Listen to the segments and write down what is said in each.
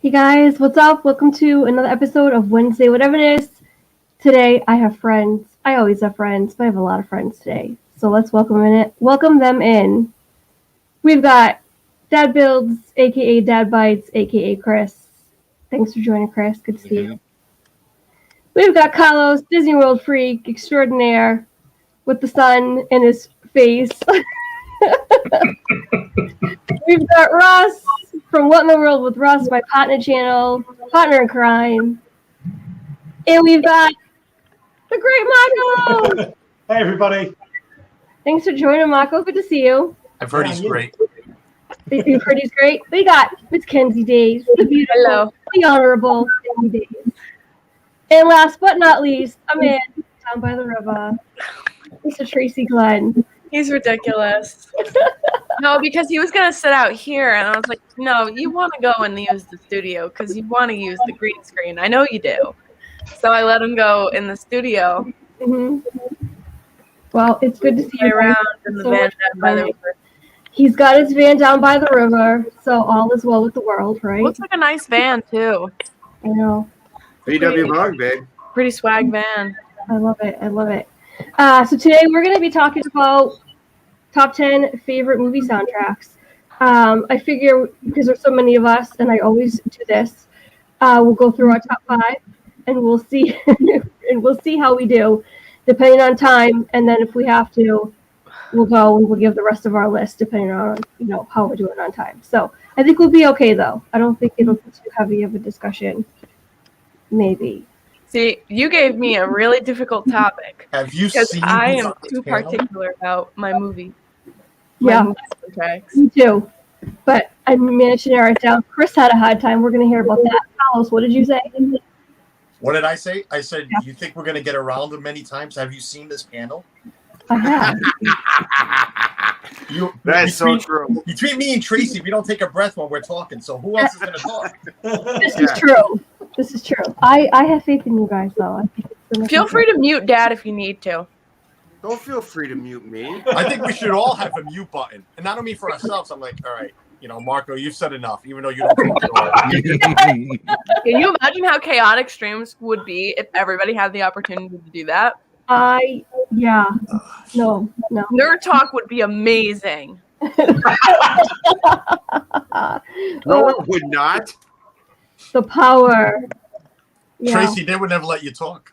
Hey guys, what's up? Welcome to another episode of Wednesday, Whateverness. Today I have friends. I always have friends, but I have a lot of friends today. So let's welcome them in. We've got Dad Builds, aka Dad Bites, aka Chris. Thanks for joining, Chris. Good to see you. We've got Carlos, Disney World freak extraordinaire, with the sun in his face. We've got Ross from What in the World with Ross, my partner in crime. And we've got the great Marco. Hey, everybody. Thanks for joining, Marco. Good to see you. I've heard he's great. You've heard he's great. We got Miss Kenzie Days, the beautiful, Hello. the honorable Kenzie Days. And last but not least, a man down by the river, Mr. Tracy Glenn. He's ridiculous. No, because he was going to sit out here, and I was like, no, you want to go and use the studio because you want to use the green screen. I know you do. So I let him go in the studio. Mm-hmm. Well, it's good to see you around in the van down by the river. He's got his van down by the river, so all is well with the world, right? Looks like a nice van, too. I know. VW Bug, babe. Pretty swag van. I love it. I love it. So today we're going to be talking about top 10 favorite movie soundtracks. I figure because there's so many of us, and I always do this, we'll go through our top 5, and we'll see, how we do, depending on time. And then if we have to, we'll go and we'll give the rest of our list depending on how we're doing on time. So I think we'll be okay though. I don't think it'll be too heavy of a discussion. Maybe. See, you gave me a really difficult topic. Have you because seen I am too particular about my movie. Yeah, soundtracks. me too. But I managed to narrow it down. Chris had a hard time. We're going to hear about that. Carlos, what did you say? What did I say? I said, you think we're going to get around them many times? Have you seen this panel? I have. That's so true. Between me and Tracy, we don't take a breath when we're talking, so who else is going to talk? This is true. This is true. I have faith in you guys, though. I think it's Feel free to mute Dad if you need to. Don't feel free to mute me. I think we should all have a mute button. And not only for ourselves, I'm like, all right, Marco, you've said enough, even though you don't talk at all. Can you imagine how chaotic streams would be if everybody had the opportunity to do that? No. Nerd talk would be amazing. No, it would not. The power. Yeah. Tracy, they would never let you talk.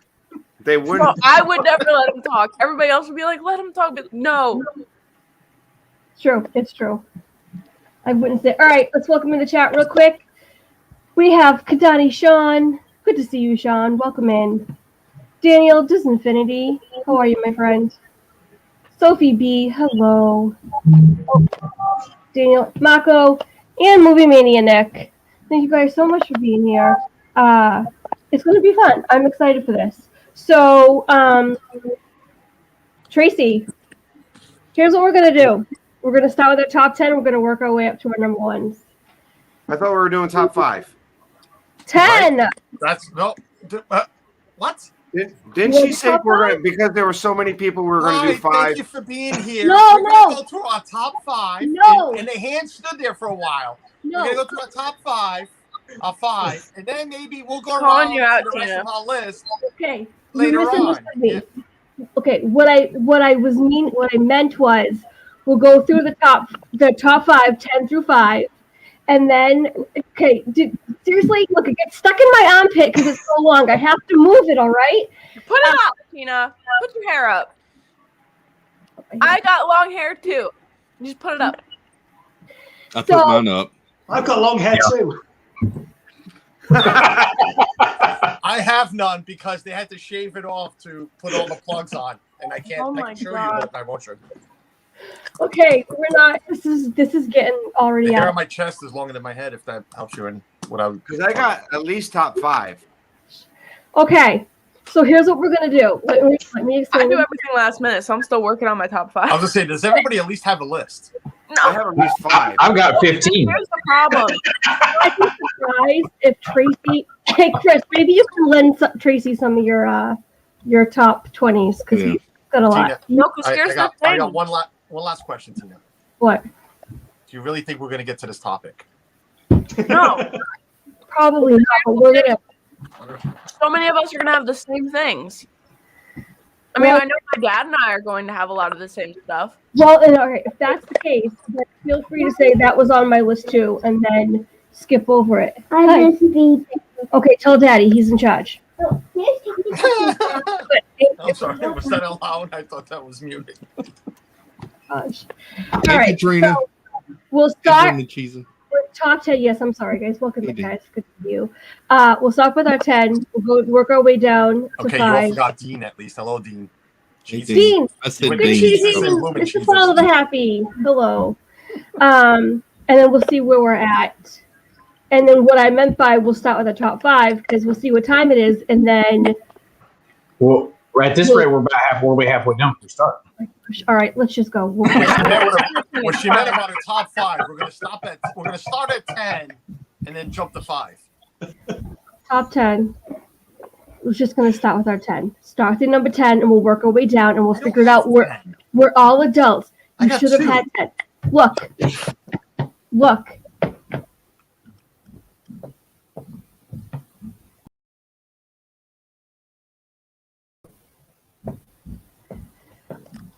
They wouldn't. No, I would never let him talk. Everybody else would be like, let him talk. But no. It's true. I wouldn't say. All right, let's welcome in the chat real quick. We have Kadani Sean. Good to see you, Sean. Welcome in. Daniel Disinfinity. How are you, my friend? Sophie B. Hello. Daniel, Mako, and Movie Mania Nick. Thank you guys so much for being here. It's going to be fun. I'm excited for this. So, Tracy, here's what we're going to do. We're going to start with our top 10. We're going to work our way up to our number ones. I thought we were doing top 5. 10. Right? That's no. What? Didn't she say we're going to, because there were so many people, we were going to do 5? Thank you for being here. No. We're going to go through our top 5. No. And the hand stood there for a while. No. We're going to go through our top 5. Our 5. And then maybe we'll go Calling around you out, to the rest Tina. of our list. Okay. Later You misunderstood on. me. Okay. What I meant was we'll go through the top 5, 10 through 5. And then, okay, seriously, look, it gets stuck in my armpit because it's so long. I have to move it, all right? Put it up, Tina. Put your hair up. I got long hair, too. Just put it up. I put mine up. I've got long hair too. I have none because they had to shave it off to put all the plugs on. And I can't I can show you, but I won't show you. Okay, we're not. This is getting already The hair out. on my chest is longer than my head. If that helps you in what I would. Because I got at least top 5. Okay, so here's what we're gonna do. Let me I explain. do everything last minute, so I'm still working on my top 5. I was gonna say, does everybody at least have a list? I have at least 5. I've got 15. Here's the problem. I'd be surprised if Tracy. Hey, Chris, maybe you can lend Tracy some of your top 20s because he's got a lot. Tina, No, because here's the I thing. got one last question, Tina. What? Do you really think we're gonna get to this topic? No. Probably not, but we're gonna. So many of us are gonna have the same things. I mean, I know my dad and I are going to have a lot of the same stuff. Well, okay, if that's the case, then feel free to say that was on my list too, and then skip over it. Hi. Okay, tell Daddy he's in charge. I'm sorry, was that allowed? I thought that was muted. Gosh. Thank All right, you, Trina. so we'll start The cheesing. with top 10. Yes, I'm sorry, guys. Welcome, You did. guys. Good to see you. We'll start with our 10. We'll go work our way down to Okay, you all 5. forgot Dean at least. Hello, Dean. Hey, Jesus. Dean, I said Good good Dean. Dean. Jesus. cheesing. Lumen It's the Jesus. fall of the happy. Hello. And then we'll see where we're at. And then what I meant by we'll start with the top 5 because we'll see what time it is, and then. Well, at this rate, we're about halfway done. We start. All right, let's just go. What she meant about a top 5, we're gonna start at 10 and then jump to 5. Top 10. We're just gonna start with our 10. Start at number 10, and we'll work our way down, and we'll figure it out. We're all adults. I You got should have 2. had 10. Look.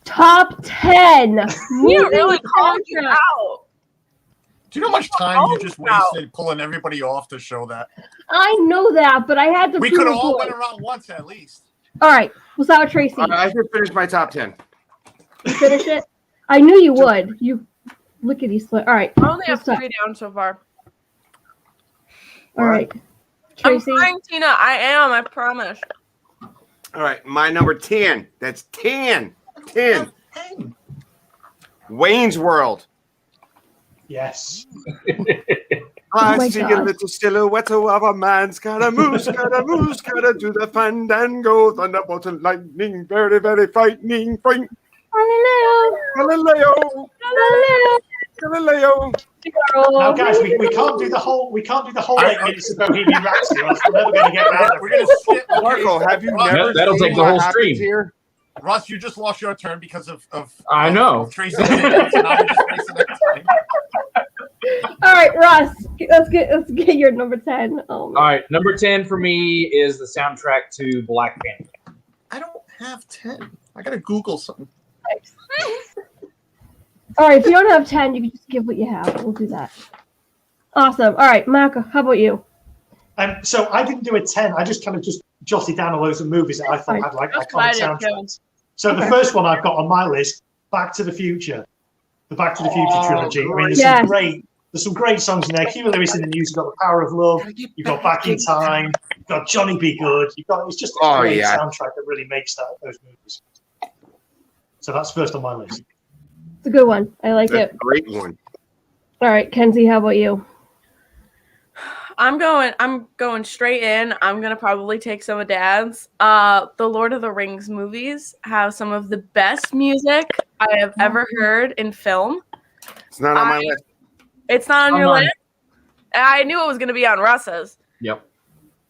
Top 10. You really called you out. Do you know how much time you just wasted pulling everybody off to show that? I know that, but I had to. We could have all went around once at least. All right, we'll start with Tracy. I should finish my top 10. You finish it? I knew you would. You lickety split. All right. I only have 3 down so far. All right. Tracy. I'm trying, Tina. I am. I promise. All right, my number 10. That's 10. 10. Wayne's World. Yes. I my see God. a little silhouette of a man, Scaramouche, Scaramouche, gotta do the fandango, thunderbolt and lightning, very, very frightening, Galileo. Galileo, Galileo. Now, guys, we can't do the whole 8 minutes of Bohemian Rhapsody. Or else we're never going to get around. We're gonna skip. Marco, have you never That'll seen take the what whole happens stream. here? Russ, you just lost your turn because of I know. Tracy's idiots, and I'm just wasting that time. All right, Russ. Let's get your number 10. Oh, All right, number 10 for me is the soundtrack to Black Panther. I don't have 10. I gotta Google something. All right, if you don't have 10, you can just give what you have. We'll do that. Awesome. All right, Marco, how about you? So I didn't do a 10. I just kind of jotted down a load of movies that I thought had like That's what I iconic did, too. soundtracks. So the first one I've got on my list, Back to the Future. The Back to the Future trilogy. I mean, there's some great songs in there. Huey Lewis in the news. You've got The Power of Love. You've got Back in Time. You've got Johnny Be Good. It's just a great soundtrack that really makes those movies. So that's first on my list. It's a good one. I like That's it. a great one. All right, Kenzie, how about you? I'm going straight in. I'm gonna probably take some of Dad's. The Lord of the Rings movies have some of the best music I have ever heard in film. It's not on my list. It's not on your mine. list? I knew it was gonna be on Russ's. Yep.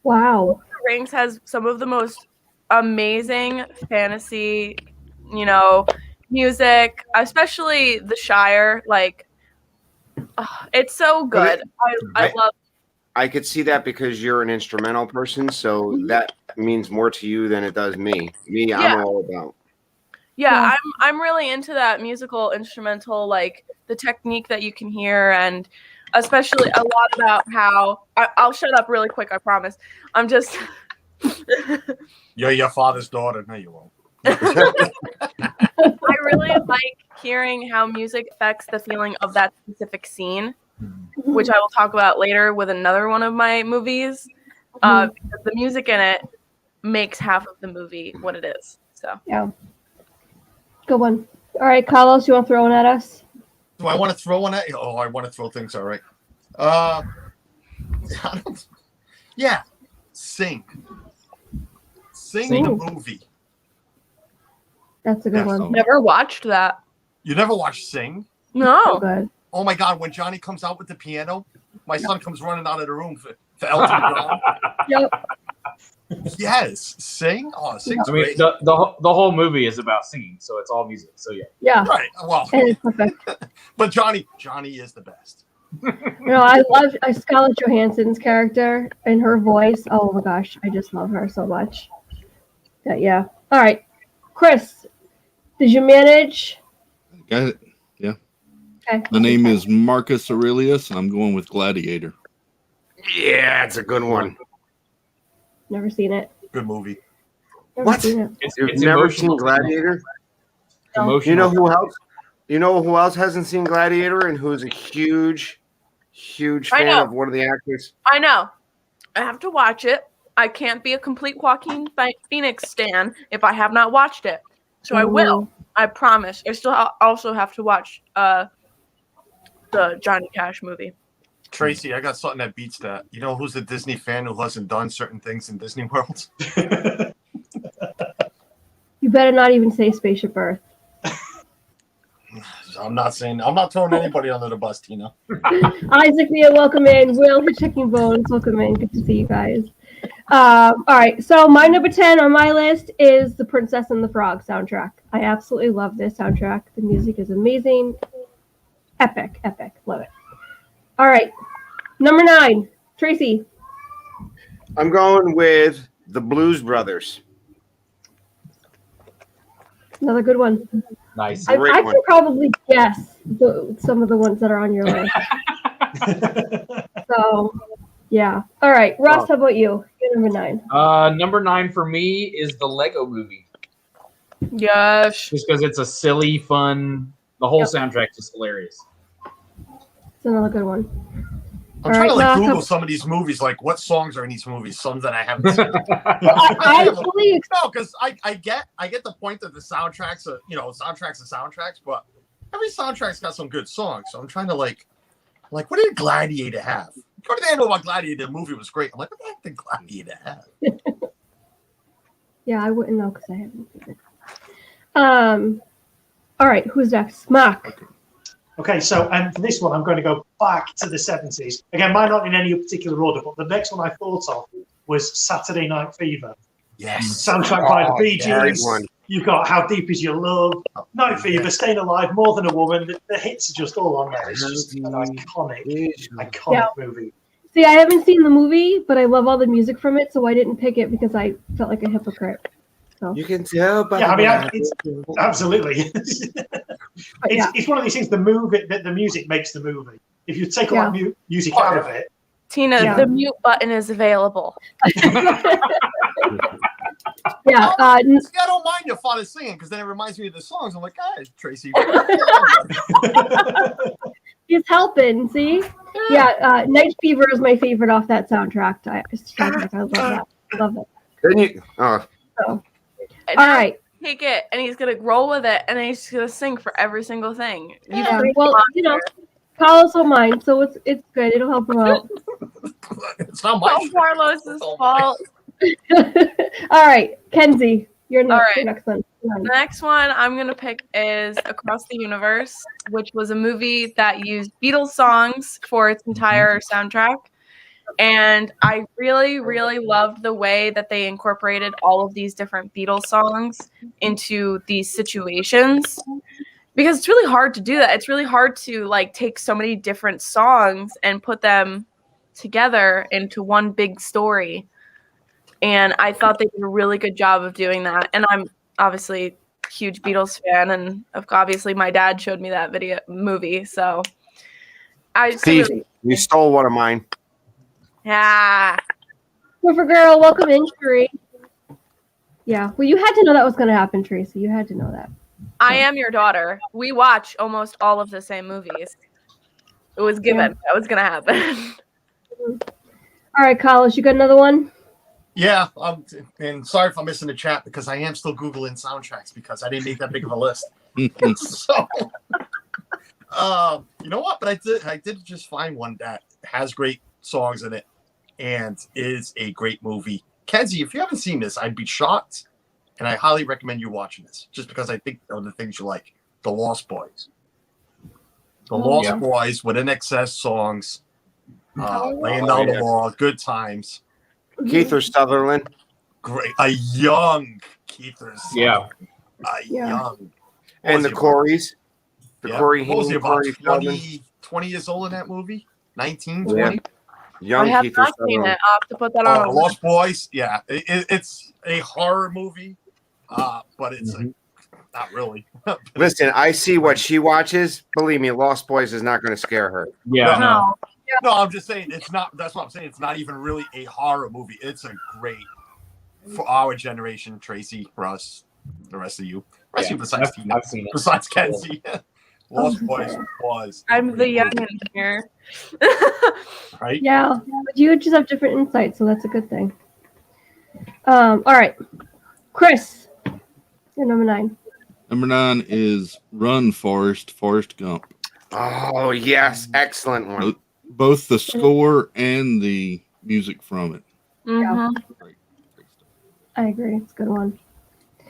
Wow. Lord of the Rings has some of the most amazing fantasy, music, especially the Shire. Like, it's so good. I love. I could see that because you're an instrumental person, so that means more to you than it does me. I'm all about. Yeah, I'm really into that musical instrumental, like the technique that you can hear, and especially a lot about how I'll shut up really quick, I promise. I'm just You're your father's daughter. No, you won't. I really like hearing how music affects the feeling of that specific scene, which I will talk about later with another one of my movies. Because the music in it makes half of the movie what it is. So Yeah. Good one. All right, Carlos, you want to throw one at us? Do I want to throw one at you? Oh, I want to throw things. All right. Yeah. Sing the movie. That's a good one. never watched that. You never watched Sing? No. Good. Oh my God! When Johnny comes out with the piano, my son comes running out of the room for Elton John. Yep. Yes, Sing. Oh, Sing's I mean, great. the whole movie is about singing, so it's all music. So yeah. Yeah. Right. Well, And it's perfect. but Johnny is the best. No, I love Scarlett Johansson's character and her voice. Oh my gosh, I just love her so much. Yeah. All right, Chris, did you manage? Got it. Yeah. Okay. The name is Marcus Aurelius, and I'm going with Gladiator. Yeah, it's a good one. Never seen it. Good movie. Never What? seen it. You've never seen Gladiator? No. You know who else? You know who else hasn't seen Gladiator and who's a huge fan of one of the actors? I know. I have to watch it. I can't be a complete Joaquin Phoenix stan if I have not watched it. So I will. I promise. I still also have to watch the Johnny Cash movie. Tracy, I got something that beats that. You know who's a Disney fan who hasn't done certain things in Disney World? You better not even say Spaceship Earth. I'm not throwing anybody under the bus, Tina. Isaac Mia, welcome in. Will, Hitchhiking Bones, welcome in. Good to see you guys. All right, so my number 10 on my list is the Princess and the Frog soundtrack. I absolutely love this soundtrack. The music is amazing. Epic. Love it. All right, number 9, Tracy. I'm going with the Blues Brothers. Another good one. Nice. I can probably guess some of the ones that are on your list. So, yeah. All right, Ross, how about you? You're number 9. Number 9 for me is the Lego Movie. Yes. Just because it's a silly, fun. The whole soundtrack is hilarious. It's another good one. I'm trying to Google some of these movies, like what songs are in these movies, some that I haven't seen. No, because I get the point that the soundtracks are, soundtracks, but every soundtrack's got some good songs. So I'm trying to like what did Gladiator have? What did I know about Gladiator? The movie was great. I'm like, what the heck did Gladiator have? Yeah, I wouldn't know because I haven't seen it. All right, who's next? Mark. Okay, so for this one, I'm going to go back to the 70s. Again, mine not in any particular order, but the next one I thought of was Saturday Night Fever. Yes. Soundtrack by the Bee Gees. One. You've got How Deep Is Your Love, Night Fever, Staying Alive, More Than a Woman. The hits are just all on there. It's just an iconic movie. See, I haven't seen the movie, but I love all the music from it, so I didn't pick it because I felt like a hypocrite. So. You can tell by absolutely. It's one of these things. The music makes the movie. If you take a lot of music out of it, Tina, the mute button is available. I don't mind your father singing because then it reminds me of the songs. I'm like, Tracy. He's helping. See, Night Fever is my favorite off that soundtrack. I love that. I love it. Then you. So. All right. Take it, and he's gonna roll with it, and then he's gonna sing for every single thing. Well, Carlos will mind, so it's good. It'll help him out. It's not my Carlos's fault. All right, Kenzie, you're next. All right. Your next one. The next one I'm gonna pick is Across the Universe, which was a movie that used Beatles songs for its entire soundtrack. And I really, really loved the way that they incorporated all of these different Beatles songs into these situations, because it's really hard to do that. It's really hard to take so many different songs and put them together into one big story. And I thought they did a really good job of doing that. And I'm obviously a huge Beatles fan, and obviously my dad showed me that movie. So Steve, you stole one of mine. Yeah. River Girl, welcome in, Sheree. Yeah, well, you had to know that was going to happen, Tracy. You had to know that. I am your daughter. We watch almost all of the same movies. It was given. That was going to happen. All right, Carlos, you got another one? Yeah, and sorry if I'm missing the chat because I am still Googling soundtracks because I didn't make that big of a list. So, you know what? But I did just find one that has great songs in it and is a great movie. Kenzie, if you haven't seen this, I'd be shocked, and I highly recommend you watching this just because I think of the things you like. The Lost Boys. The Lost Boys with NXS songs, laying down the law, good times. Kiefer Sutherland. Great. A young Kiefer Sutherland. And the Coreys. The Corey What was he, about 20, 20 years old in that movie. 19, Yeah. 20. Young I have Kiefer not seen Sutherland. it. I'll have to put that on. Oh, Lost Boys. Yeah, it's a horror movie, but it's like, not really. Listen, I see what she watches. Believe me, Lost Boys is not going to scare her. Yeah, no. No, I'm just saying it's not. That's what I'm saying. It's not even really a horror movie. It's a great for our generation. Tracy, Russ, the rest of you, besides Tina, I've seen it. besides Kenzie. Lost Boys was. I'm the youngin' here. Right? Yeah, but you just have different insights, so that's a good thing. All right, Chris, you're number 9. Number 9 is Run, Forrest Gump. Oh, yes. Excellent one. Both the score and the music from it. Mhm. Great stuff. I agree. It's a good one.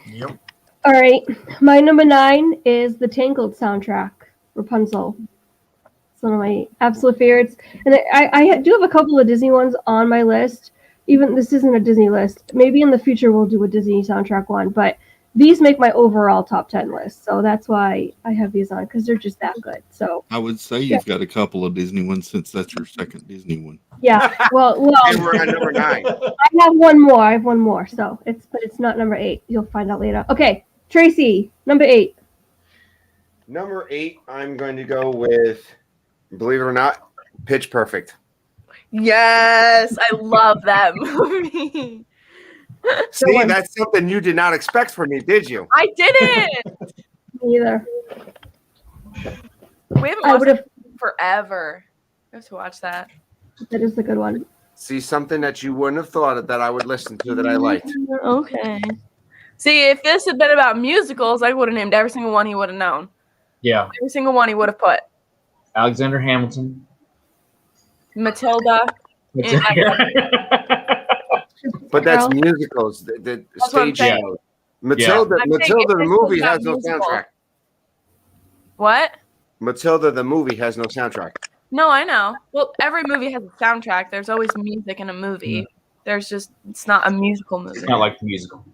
Yep. All right, my number 9 is the Tangled soundtrack, Rapunzel. It's one of my absolute favorites, and I do have a couple of Disney ones on my list. Even this isn't a Disney list. Maybe in the future we'll do a Disney soundtrack one, but these make my overall top 10 list, so that's why I have these on, because they're just that good. So I would say you've got a couple of Disney ones since that's your second Disney one. yeah, well, And we're at number 9. I have one more. So it's not number 8. You'll find out later. Okay, Tracy, number 8. Number 8, I'm going to go with, believe it or not, Pitch Perfect. Yes, I love that movie. See, that's something you did not expect from me, did you? I didn't. Me either. We haven't I watched would it have. forever. I have to watch that. That is a good one. See, something that you wouldn't have thought that I would listen to that I liked. Okay. See, if this had been about musicals, I would have named every single one he would have known. Yeah. Every single one he would have put. Alexander Hamilton. Matilda. But that's Girl. musicals. The That's what I'm stage saying. show. Matilda, I'm saying Matilda if the this was movie about has no musical. soundtrack. What? Matilda the movie has no soundtrack. No, I know. Well, every movie has a soundtrack. There's always music in a movie. There's just, it's not a musical movie. It's not like the musical.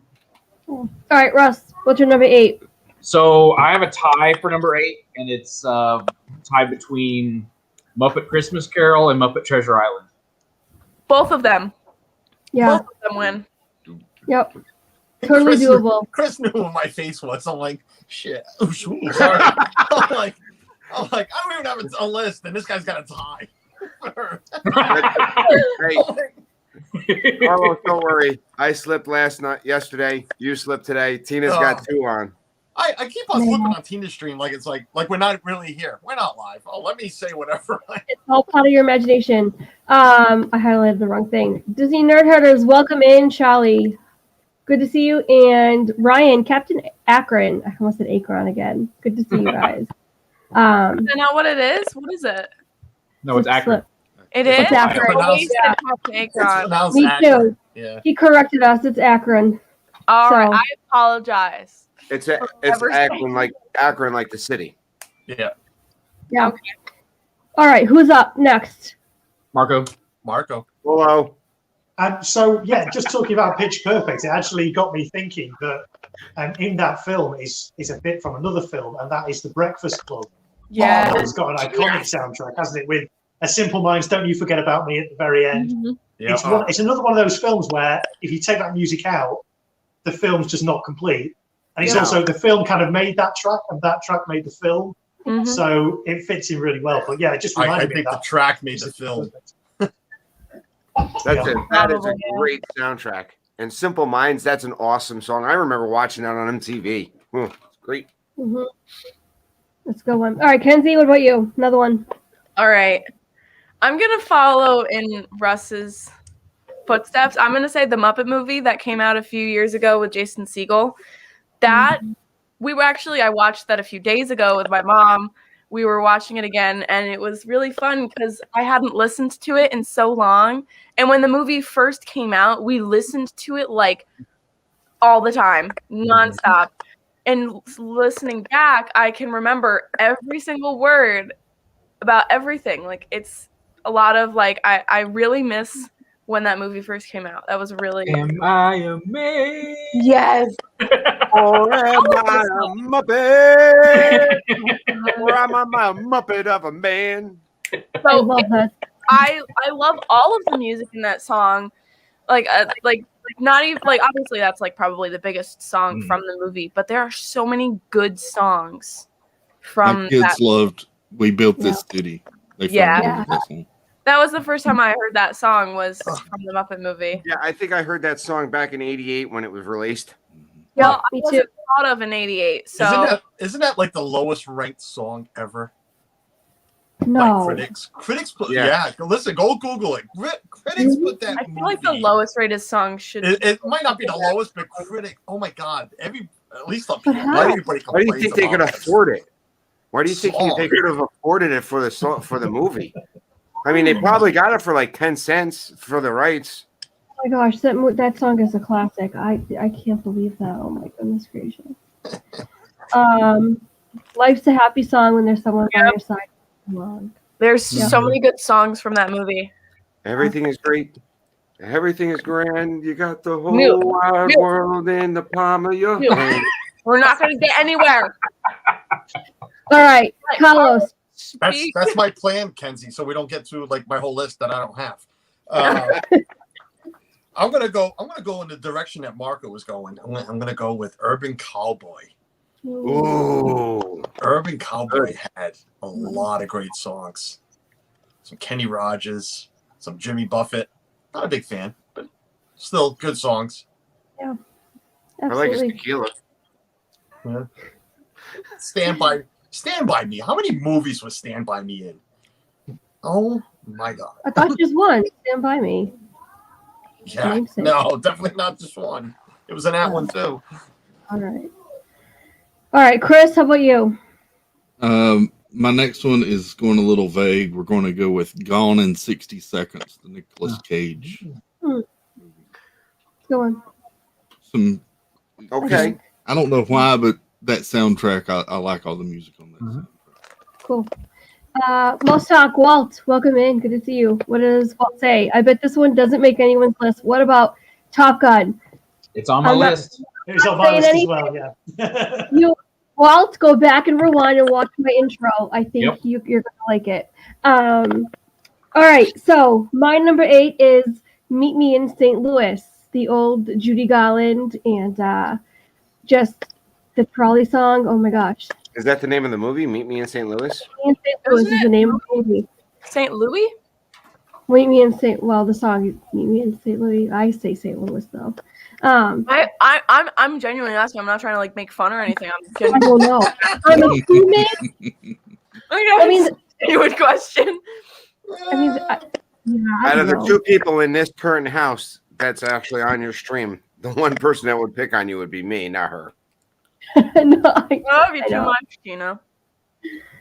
All right, Russ, what's your number 8? So I have a tie for number 8, and it's tied between Muppet Christmas Carol and Muppet Treasure Island. Both of them. Yeah. Both of them win. Yep. Totally Chris, doable. Chris knew what my face was. I'm like, shit. Oh, shoot, sorry. I'm like, I don't even have a list, and this guy's got a tie. Hey, Carlos, don't worry. I slipped yesterday. You slipped today. Tina's got 2 on. I keep on slipping on Tina's stream like it's like we're not really here. We're not live. Oh, let me say whatever. It's all part of your imagination. I highlighted the wrong thing. Disney Nerd Herders, welcome in, Charlie. Good to see you. And Ryan, Captain Akron. I almost said Akron again. Good to see you guys. I know what it is. What is it? No, it's accurate. It is? It's Akron. I always said Captain Akron. Me too. Yeah. He corrected us. It's Akron. All right. So- I apologize. It's Akron like the city. Yeah. Yeah. All right. Who's up next? Marco. Hello. So, yeah, just talking about Pitch Perfect, it actually got me thinking that in that film is a bit from another film, and that is The Breakfast Club. Yeah. It's got an iconic soundtrack, hasn't it? With A Simple Minds, Don't You Forget About Me at the very end. Mm-hmm. It's another one of those films where if you take that music out, the film's just not complete. And it's also the film kind of made that track, and that track made the film. Mm-hmm. So it fits in really well. But yeah, it just reminded I me think of the that. track made the film. That is a great soundtrack. And Simple Minds, that's an awesome song. I remember watching that on MTV. It's great. Mm-hmm. Let's go one. All right, Kenzie, what about you? Another one. All right. I'm going to follow in Russ's footsteps. I'm going to say the Muppet movie that came out a few years ago with Jason Segel. That I watched that a few days ago with my mom. We were watching it again, and it was really fun because I hadn't listened to it in so long. And when the movie first came out, we listened to it like all the time, nonstop. And listening back, I can remember every single word about everything. Like, it's a lot of like, I really miss when that movie first came out. That was really. Am I amazed? Yes. Or am I a Muppet? Or am my Muppet of a man. I love that. I love all of the music in that song. Like not even like obviously that's like probably the biggest song from the movie, but there are so many good songs from My kids that. loved "We Built This City." They fell in love with that song. That was the first time I heard that song was from the Muppet movie. Yeah, I think I heard that song back in '88 when it was released. Well, me I wasn't thought of in '88, so Isn't that like the lowest ranked song ever? No. Like critics put listen, go Google it. Critics put that. I feel like the lowest rated song should. It might not be the lowest, but oh my god, at least up But here, how? everybody Why do you complains think they could about it. afford it? Why do you think they could have afforded it for the movie? I mean, they probably got it for like 10 cents for the rights. Oh my gosh, that song is a classic. I can't believe that. Oh my goodness gracious. Life's a happy song when there's someone by your side. There's so many good songs from that movie. Everything is great. Everything is grand. You got the whole wide world in the palm of your hand. We're not going to get anywhere. All right, Carlos. That's my plan, Kenzie. So we don't get through like my whole list that I don't have. I'm gonna go in the direction that Marco was going. I'm gonna go with Urban Cowboy. Ooh. Urban Cowboy had a lot of great songs. Some Kenny Rogers, some Jimmy Buffett. Not a big fan, but still good songs. Yeah. I like his Absolutely. tequila. Yeah. Stand by Me. How many movies was Stand By Me in? Oh my god. I thought just one. Stand by me. Yeah. Namesake. No, definitely not just one. It was in that one too. All right. All right, Chris, how about you? My next one is going a little vague. We're going to go with "Gone in 60 Seconds," the Nicolas Cage. Go on. Okay. I don't know why, but that soundtrack, I like all the music on that. Soundtrack. Cool. Mostak, Walt, welcome in. Good to see you. What does Walt say? I bet this one doesn't make anyone's list. What about Top Gun? It's on my list. It's on my list as well, yeah. Walt, go back and rewind and watch my intro. I think you're going to like it. All right, so my number 8 is Meet Me in St. Louis, the old Judy Garland and just the trolley song. Oh my gosh. Is that the name of the movie? Meet Me in St. Louis? Meet Me in St. Louis is the name of the movie. St. Louis? Meet Me in St. Well, the song Meet Me in St. Louis. I say St. Louis though. I'm genuinely asking. I'm not trying to like make fun or anything. I'm I genuinely. don't know. I'm assuming. I mean, genuine question. Out of the two people in this current house that's actually on your stream, the one person that would pick on you would be me, not her. No, That'd be too much, Gina.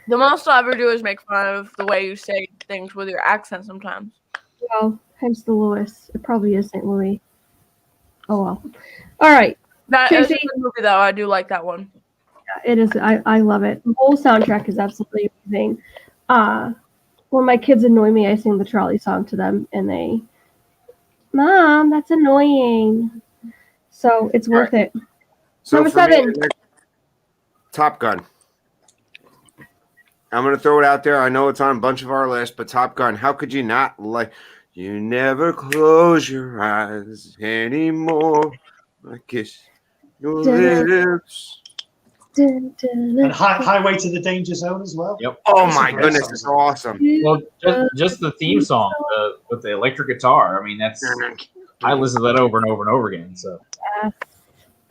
The most I'll ever do is make fun of the way you say things with your accent sometimes. Well, hence the Louis. It probably is St. Louis. Oh well. All right. That is Tracy, a good movie, though. I do like that one. it is. I love it. The whole soundtrack is absolutely amazing. When my kids annoy me, I sing the trolley song to them, and they, Mom, that's annoying. So it's worth it. So Number for me, 7. Top Gun. I'm going to throw it out there. I know it's on a bunch of our lists, but Top Gun, how could you not like? You never close your eyes anymore. I kiss your lips. And Highway to the Danger Zone as well. Yep. Oh my goodness, it's awesome. Well, just the theme song with the electric guitar. I mean, I listen to that over and over and over again. So. Yes,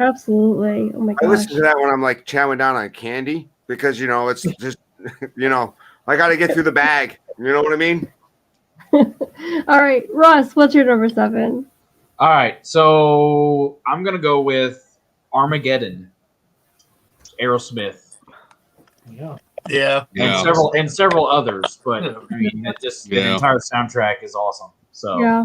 absolutely. Oh my gosh. I listen to that when I'm like chowing down on candy because, it's just, I got to get through the bag. You know what I mean? All right, Ross, what's your number 7? All right, so I'm gonna go with Armageddon, Aerosmith. Yeah. And several others, but I mean, the entire soundtrack is awesome. So yeah.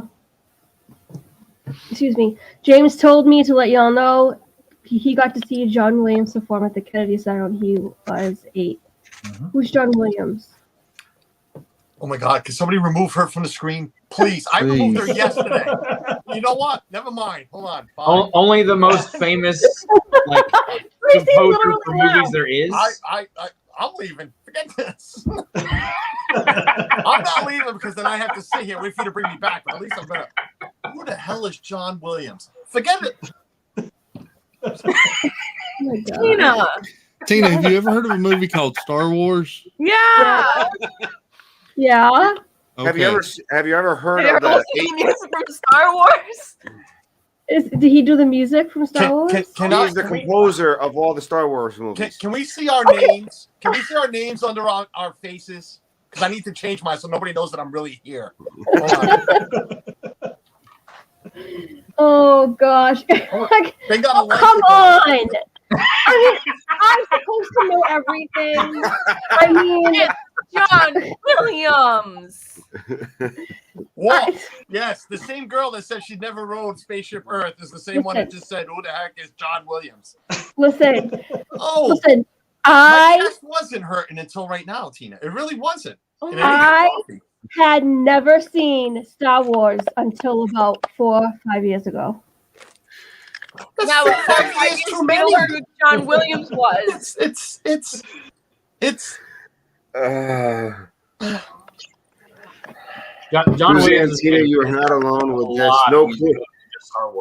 Excuse me. James told me to let y'all know he got to see John Williams perform at the Kennedy Center when he was 8. Mm-hmm. Who's John Williams? Oh my God! Can somebody remove her from the screen, please? I removed her yesterday. You know what? Never mind. Hold on. Fine. Only the most famous composer for movies there is. I I'm leaving. Forget this. I'm not leaving because then I have to sit here wait for you to bring me back. But at least I'm gonna. Who the hell is John Williams? Forget it. Oh my God. Tina. Tina, have you ever heard of a movie called Star Wars? Yeah. Yeah. Okay. Have you ever heard Have of you ever the seen music from Star Wars? Did he do the music from Star Wars? He's the composer of all the Star Wars movies. Can we see our names? Can we see our names under our faces? Because I need to change mine so nobody knows that I'm really here. Hold on. Oh gosh. They got a Come on. I mean, I'm supposed to know everything. I mean, It's John Williams. Whoa. Yes, the same girl that said she'd never rode Spaceship Earth is the same one that just said, "Who the heck is John Williams?" listen. Oh, Listen. my chest wasn't hurting until right now, Tina. It really wasn't. And it ain't I coffee. had never seen Star Wars until about 4 or 5 years ago. That's Now, 5 years too many. who John Williams was. It's. John Williams. Tina, you're not alone with this. No clue.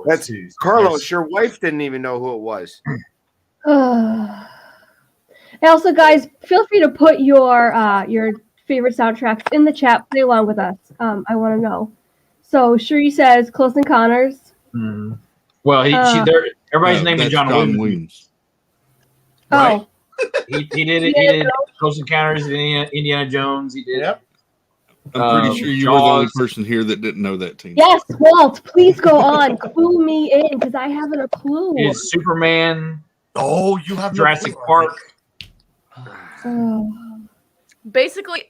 That's Carlos. Your wife didn't even know who it was. And also, guys, feel free to put your favorite soundtracks in the chat. Play along with us. I want to know. So Sheree says Close Encounters. Mm. Well, everybody's naming that's John Williams. Oh, He did it. He did Close Encounters. He did Indiana Jones. He did. Yep. I'm pretty sure you were the only Jaws. person here that didn't know that, Tina. yes, Walt. Please go on. Clue me in because I haven't a clue. He did Superman. Oh, you have Jurassic no Park. Oh, Basically,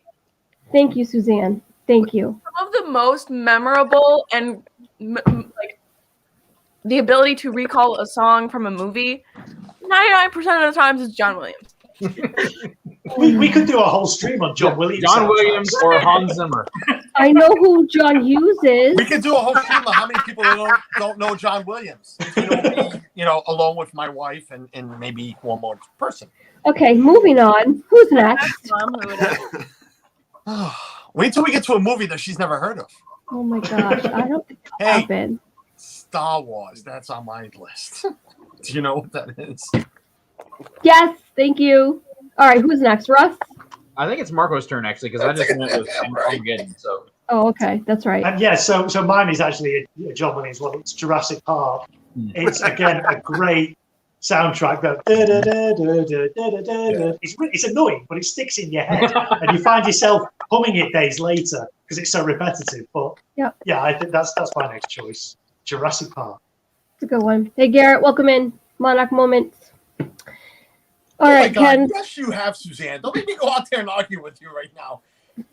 thank you, Suzanne. Thank you. some of the most memorable and like the ability to recall a song from a movie 99% of the times is John Williams. We could do a whole stream on John Williams. John soundtracks. Williams or Hans Zimmer. I know who John Hughes is. We could do a whole stream of how many people don't know John Williams. Along with my wife and maybe one more person. Okay, moving on. Who's next? Mom, who it is. Wait till we get to a movie that she's never heard of. Oh my gosh, I don't think that'll Hey. happen. Star Wars. That's on my list. Do you know what that is? Yes, thank you. All right, who's next? Russ? I think it's Marco's turn actually because I just went with Armageddon. So Oh, okay, that's right. And yeah, so mine is actually a John Williams one. It's Jurassic Park. It's again a great soundtrack. It's annoying, but it sticks in your head, and you find yourself humming it days later because it's so repetitive. But Yep. yeah, I think that's my next choice. Jurassic Park. It's a good one. Hey, Garrett, welcome in. Monarch Moments. All Oh my right, God. Ken. Yes, you have, Suzanne. Don't make me go out there and argue with you right now.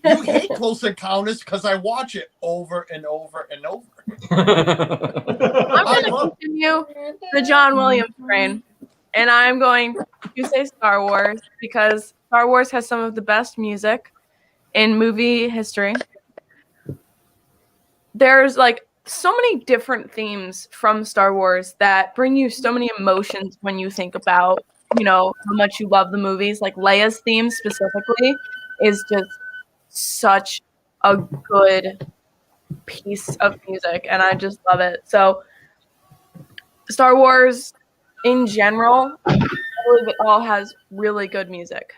You hate Close Encounters because I watch it over and over and over. I'm going to continue the John Williams train, and I'm going to say Star Wars because Star Wars has some of the best music in movie history. There's like so many different themes from Star Wars that bring you so many emotions when you think about, how much you love the movies. Like Leia's theme specifically is just such a good piece of music, and I just love it. So Star Wars in general, I believe it all has really good music.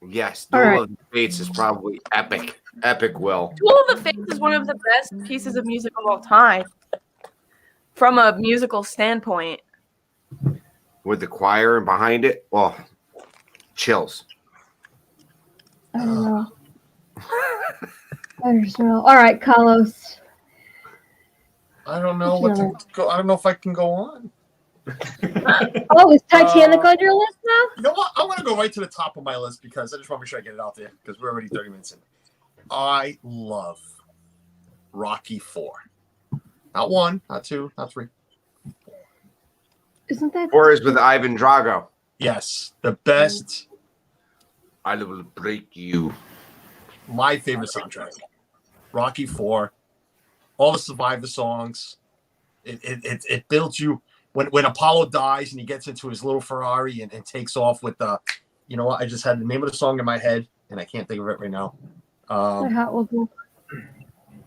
Yes, All Duel right. of the Fates is probably epic. Epic, Will. Duel of the Fates is one of the best pieces of music of all time from a musical standpoint. With the choir and behind it, oh, chills. I don't know. I just know. All right, Carlos. I don't know what to go. I don't know if I can go on. Oh, is Titanic on your list now? You know what? I'm going to go right to the top of my list because I just want to make sure I get it out there because we're already 30 minutes in. I love Rocky 4. Not 1, not 2, not 3. Isn't that? Or is with Ivan Drago. Yes, the best. I will break you. My favorite soundtrack. Rocky 4. All the Survivor songs. It builds you. when Apollo dies and he gets into his little Ferrari and takes off with the, you know what? I just had the name of the song in my head and I can't think of it right now. My heart will go.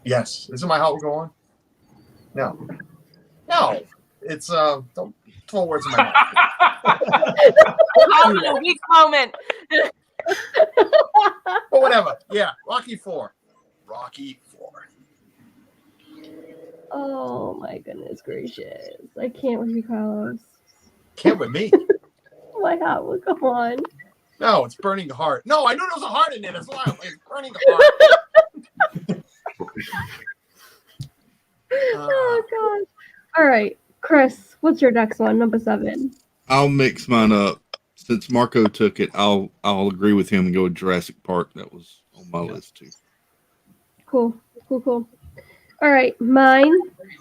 Yes, isn't my heart will go on? No, it's don't throw words in my mouth. Call it a weak moment. But whatever. Yeah, Rocky 4. Oh my goodness gracious! I can't with you, Carlos. Can't with me. My heart will go on. No, it's Burning the Heart. No, I knew there was a heart in there. That's why I'm like, Burning the Heart. Oh gosh! All right, Chris, what's your next one? Number 7. I'll mix mine up. Since Marco took it, I'll agree with him and go with Jurassic Park. That was on my list too. Cool. All right, my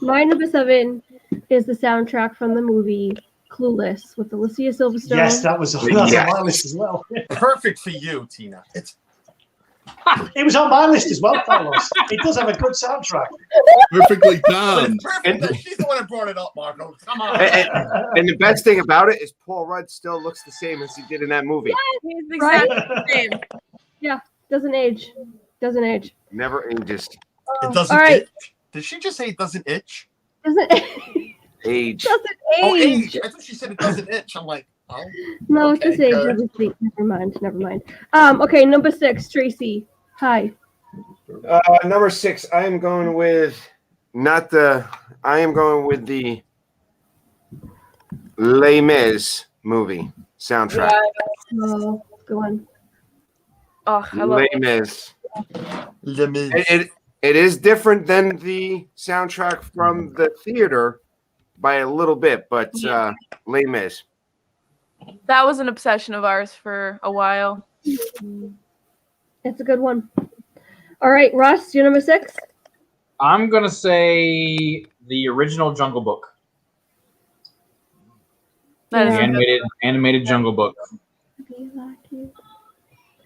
number 7 is the soundtrack from the movie Clueless with Alicia Silverstone. Yes, that's on my list as well. Perfect for you, Tina. It was on my list as well, Carlos. It does have a good soundtrack. Perfectly timed. Perfect. She's the one that brought it up, Marco. Come on. And the best thing about it is Paul Rudd still looks the same as he did in that movie. Yeah, he's exactly the same. Yeah, doesn't age. Never ages. It doesn't all right. itch. Did she just say it doesn't itch? Doesn't Age. Oh, age. age. I thought she said it doesn't itch. I'm like, oh. No, Okay, it's just age. good. Obviously. Never mind. Okay, number 6, Tracy. Hi. Number 6, I am going with the Les Mis movie soundtrack. Oh, go on. Oh, I love Les it. Mis. Les Mis. It is different than the soundtrack from the theater by a little bit, but Les Mis. That was an obsession of ours for a while. It's a good one. All right, Russ, your number 6? I'm gonna say the original Jungle Book, That is Yeah. the animated Jungle Book.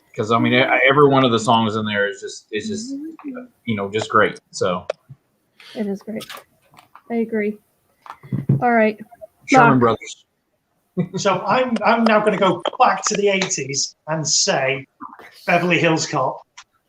Because I mean, every one of the songs in there is just just great. So It is great. I agree. All right. Sherman Mark. Brothers. So I'm now going to go back to the 80s and say Beverly Hills Cop.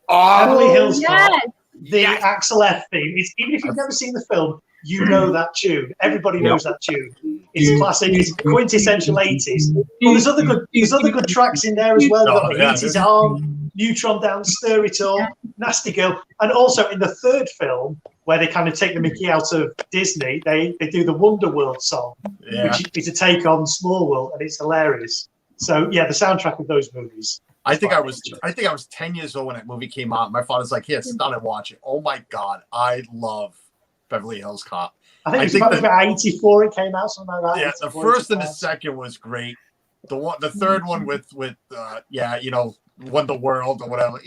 Beverly Hills Cop. The Axel F theme. Even if you've never seen the film, you know that tune. Everybody knows that tune. It's classic. It's quintessential 80s. Well, there's other good tracks in there as well. You've got the Heat His Arm, Neutron Down, Stir It Up, Nasty Girl, and also in the third film where they kind of take the Mickey out of Disney, they do the Wonder World song, which is a take on Small World, and it's hilarious. So yeah, the soundtrack of those movies. I think I was 10 years old when that movie came out. My father's like, "Here, sit down and watch it." Oh my god, I love Beverly Hills Cop. I think it was about 84 it came out, something like that. Yeah, the first and the second was great. The third one with Wonder World or whatever,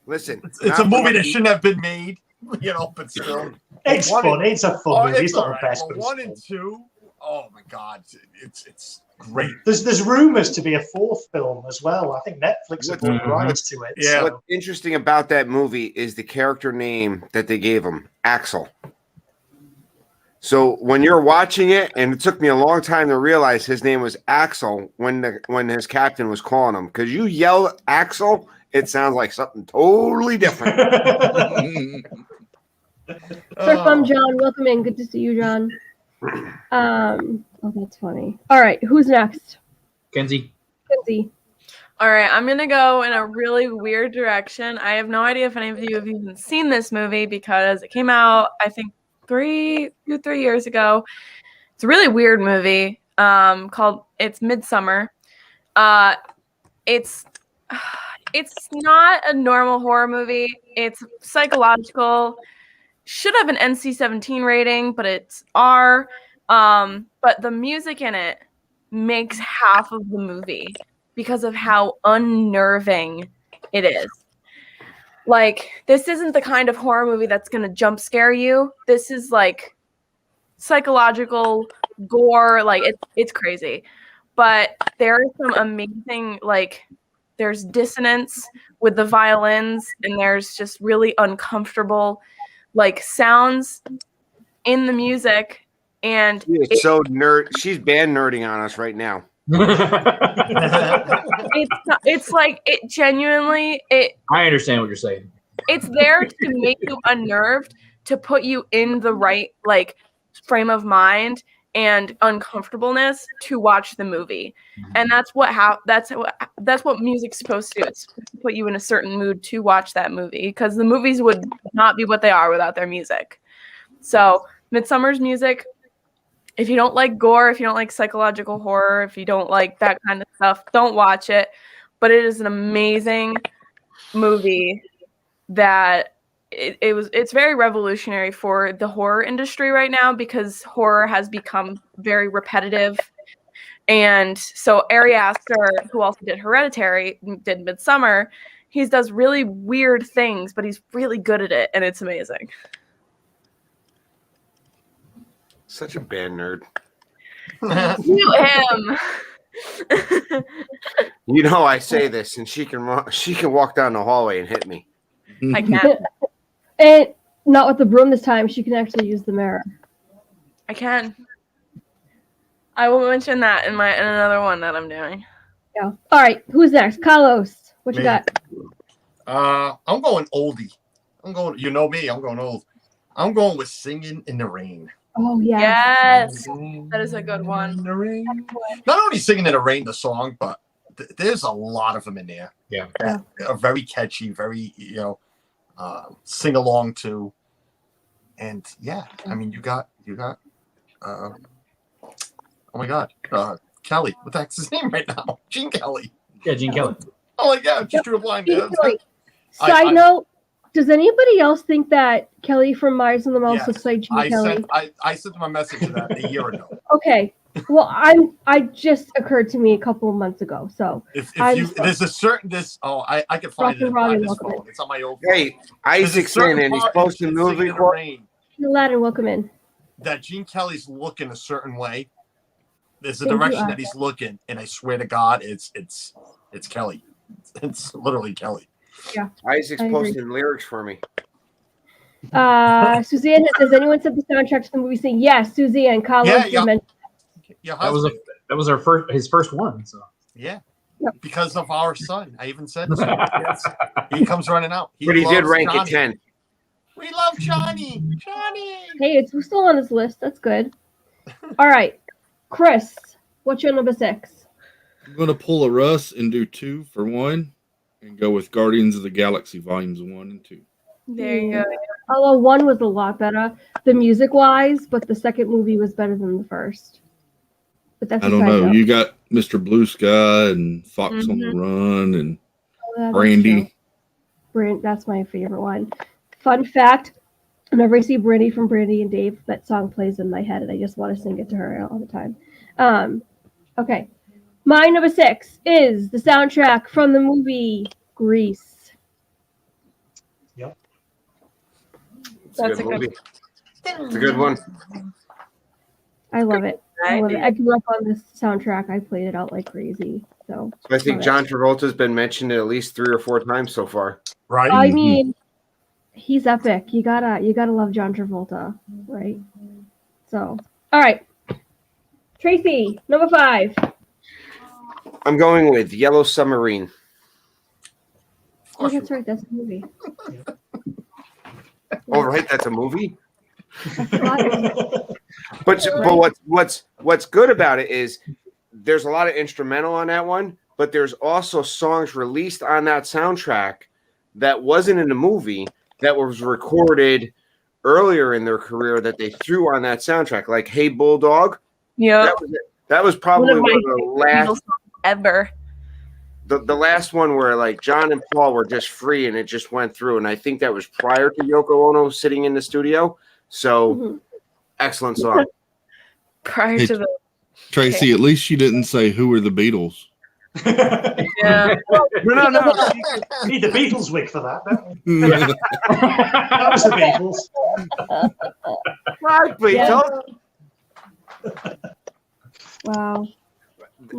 Listen, it's a movie that shouldn't have been made, but still. It's fun. It's a fun movie. It's not the best, but 1 and 2, oh my god, it's great. There's rumors to be a fourth film as well. I think Netflix have bought rights to it. Yeah. What's interesting about that movie is the character name that they gave him, Axel. So when you're watching it, and it took me a long time to realize his name was Axel when his captain was calling him, because you yell Axel, it sounds like something totally different. Sir Fun John, welcome in. Good to see you, John. Oh, that's funny. All right, who's next? Kenzie. Kenzie. All right, I'm going to go in a really weird direction. I have no idea if any of you have even seen this movie because it came out, I think, 3 years ago. It's a really weird movie called Midsummer. It's not a normal horror movie. It's psychological. Should have an NC-17 rating, but it's R. But the music in it makes half of the movie because of how unnerving it is. Like, this isn't the kind of horror movie that's going to jump scare you. This is like psychological gore. Like, it's crazy. But there are some amazing, there's dissonance with the violins, and there's just really uncomfortable, sounds in the music. And She is so nerd. She's band nerding on us right now. it's like it genuinely I understand what you're saying. it's there to make you unnerved, to put you in the right like frame of mind and uncomfortableness to watch the movie. And that's what music's supposed to do. It's supposed to put you in a certain mood to watch that movie, because the movies would not be what they are without their music. So Midsummer's music, if you don't like gore, if you don't like psychological horror, if you don't like that kind of stuff, don't watch it. But it is an amazing movie that it's very revolutionary for the horror industry right now, because horror has become very repetitive. And so Ari Aster, who also did Hereditary, did Midsummer. He does really weird things, but he's really good at it, and it's amazing. Such a band nerd. You am. You know, I say this, and she can walk down the hallway and hit me. I can. And not with the broom this time. She can actually use the mirror. I can. I will mention that in another one that I'm doing. Yeah. All right. Who's next? Carlos. What you Me. got? I'm going oldie. You know me. I'm going old. I'm going with Singing in the Rain. Oh yeah. Yes, that is a good one. Not only Singing in the Rain, the song, but there's a lot of them in there. Yeah. Are very catchy, very sing along to, and yeah, I mean you got oh my God, Kelly. What the heck's his name right now? Gene Kelly. Yeah, Gene Kelly. Oh my God, just drew a blind. Side note. Does anybody else think that Kelly from Myers and the Mouse looks like Gene Kelly? I sent him a message to that a year ago. Okay. Well, I just occurred to me a couple of months ago. So there's a certain I can find it on this phone. It's on my old phone. Hey, Isaac's in and he's posting movie for Aladdin, welcome in. That Gene Kelly's looking a certain way. There's a direction that he's looking, and I swear to God, it's Kelly. It's literally Kelly. Yeah. Isaac's posting lyrics for me. Suzanne says, anyone said the soundtrack to the movie? Saying yes, Suzanne. Carlos mentioned that was his first one. So yeah, because of our son. I even said so. Yes. He comes running out. But he did rank Johnny. it 10. We love Johnny. Hey, it's still on his list. That's good. All right, Chris, what's your number 6? I'm gonna pull a Russ and do 2 for 1, and go with Guardians of the Galaxy Volumes 1 and 2. There you go. Although 1 was a lot better, the music wise, but the second movie was better than the first. But that's I don't know. You got Mr. Blue Sky and Fox on the Run and Brandy. That's my favorite one. Fun fact: whenever I see Brandy from Brandy and Dave, that song plays in my head, and I just want to sing it to her all the time. Okay. My number 6 is the soundtrack from the movie Grease. Yep. That's a good movie. It's a good one. I love it. I grew up on this soundtrack. I played it out like crazy. So I think John Travolta's been mentioned at least 3 or 4 times so far. Right. I mean, he's epic. You gotta love John Travolta, right? So, all right. Tracy, number 5. I'm going with Yellow Submarine. Oh, that's right. That's a movie. Oh, right. That's a movie. But what's good about it is there's a lot of instrumental on that one, but there's also songs released on that soundtrack that wasn't in the movie that was recorded earlier in their career that they threw on that soundtrack, like "Hey Bulldog." Yeah, that was probably one of the last ever. The last one where like John and Paul were just free and it just went through, and I think that was prior to Yoko Ono sitting in the studio. So excellent song. Prior to the Tracy, at least she didn't say who are the Beatles. Yeah. No. Need the Beatles wig for that. That was the Beatles. Right, Beatles. Wow.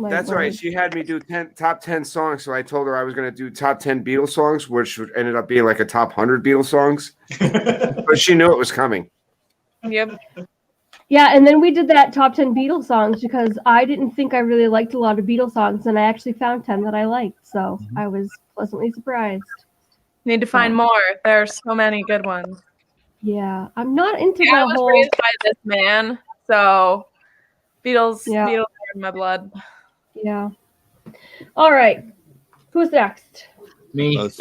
That's right. She had me do top 10 songs, so I told her I was going to do top 10 Beatles songs, which ended up being like a top 100 Beatles songs. But she knew it was coming. Yep. Yeah, and then we did that top 10 Beatles songs because I didn't think I really liked a lot of Beatles songs, and I actually found 10 that I liked. So I was pleasantly surprised. Need to find more. There are so many good ones. Yeah, I'm not into I the was whole. raised by this man, so Beatles are in my blood. Yeah. All right. Who's next? Me. Us.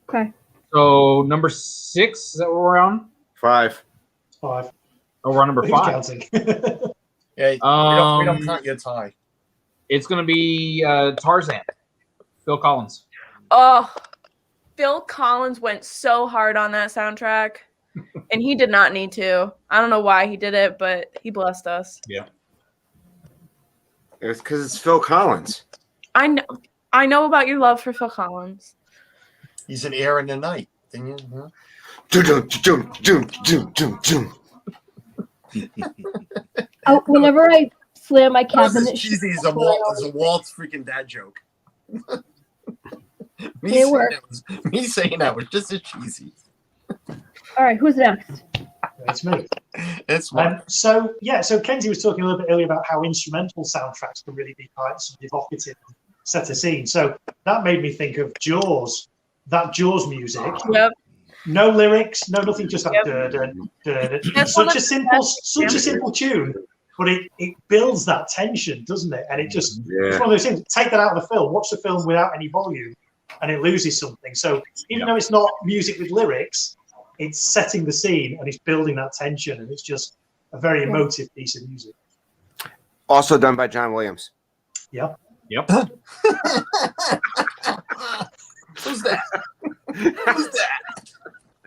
Okay. So number 6, is that what we're on? 5. 5. Oh, we're on number Who's 5. counting? Yeah, we don't count your tie. It's going to be Tarzan. Phil Collins. Oh, Phil Collins went so hard on that soundtrack, and he did not need to. I don't know why he did it, but he blessed us. Yeah. It's because it's Phil Collins. I know about your love for Phil Collins. He's an air in the night. Didn't you? Whenever I slam my cabinet, That's as cheesy as a Walt's freaking dad joke. Me saying that was just as cheesy. All right, who's next? It's me. It's one. So Kenzie was talking a little bit earlier about how instrumental soundtracks can really be quite sort of evocative and set a scene. So that made me think of Jaws. That Jaws music. Yep. No lyrics, no nothing, just that such a simple tune, but it builds that tension, doesn't it? And it just it's one of those things. Take that out of the film, watch the film without any volume, and it loses something. So even though it's not music with lyrics, it's setting the scene and it's building that tension, and it's just a very emotive piece of music. Also done by John Williams. Yep. Who's that?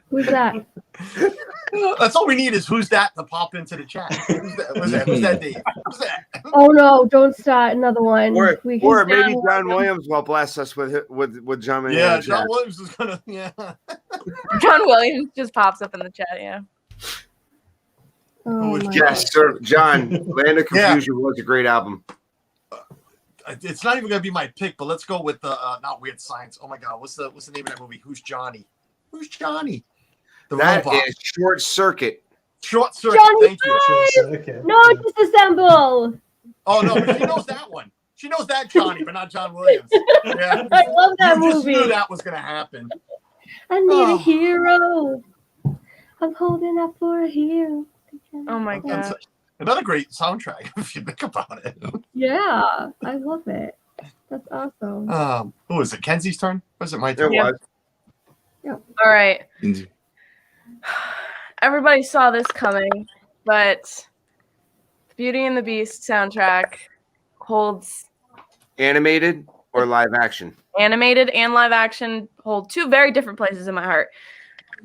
Who's that? That's all we need is who's that to pop into the chat. Who's that Dave? Who's that? Oh no! Don't start another one. Or maybe John Williams will bless us with John Williams. Yeah, John Williams is gonna. Yeah. John Williams just pops up in the chat. Yeah. Oh yes, sir. John, Land of Confusion was a great album. It's not even gonna be my pick, but let's go with the not Weird Science. Oh my God, what's the name of that movie? Who's Johnny? Who's Johnny? That is Short Circuit. Short Circuit. Thank you. No, disassemble. Oh no, but she knows that one. She knows that Johnny, but not John Williams. Yeah. I love that movie. movie. Just knew that was gonna happen. I need a hero. I'm holding up for a hero. Oh my God. Another great soundtrack if you think about it. Yeah, I love it. That's awesome. Who is it? Kenzie's turn? Or is it my turn? Yeah. All right. Everybody saw this coming, but Beauty and the Beast soundtrack holds animated or live action. Animated and live action hold two very different places in my heart.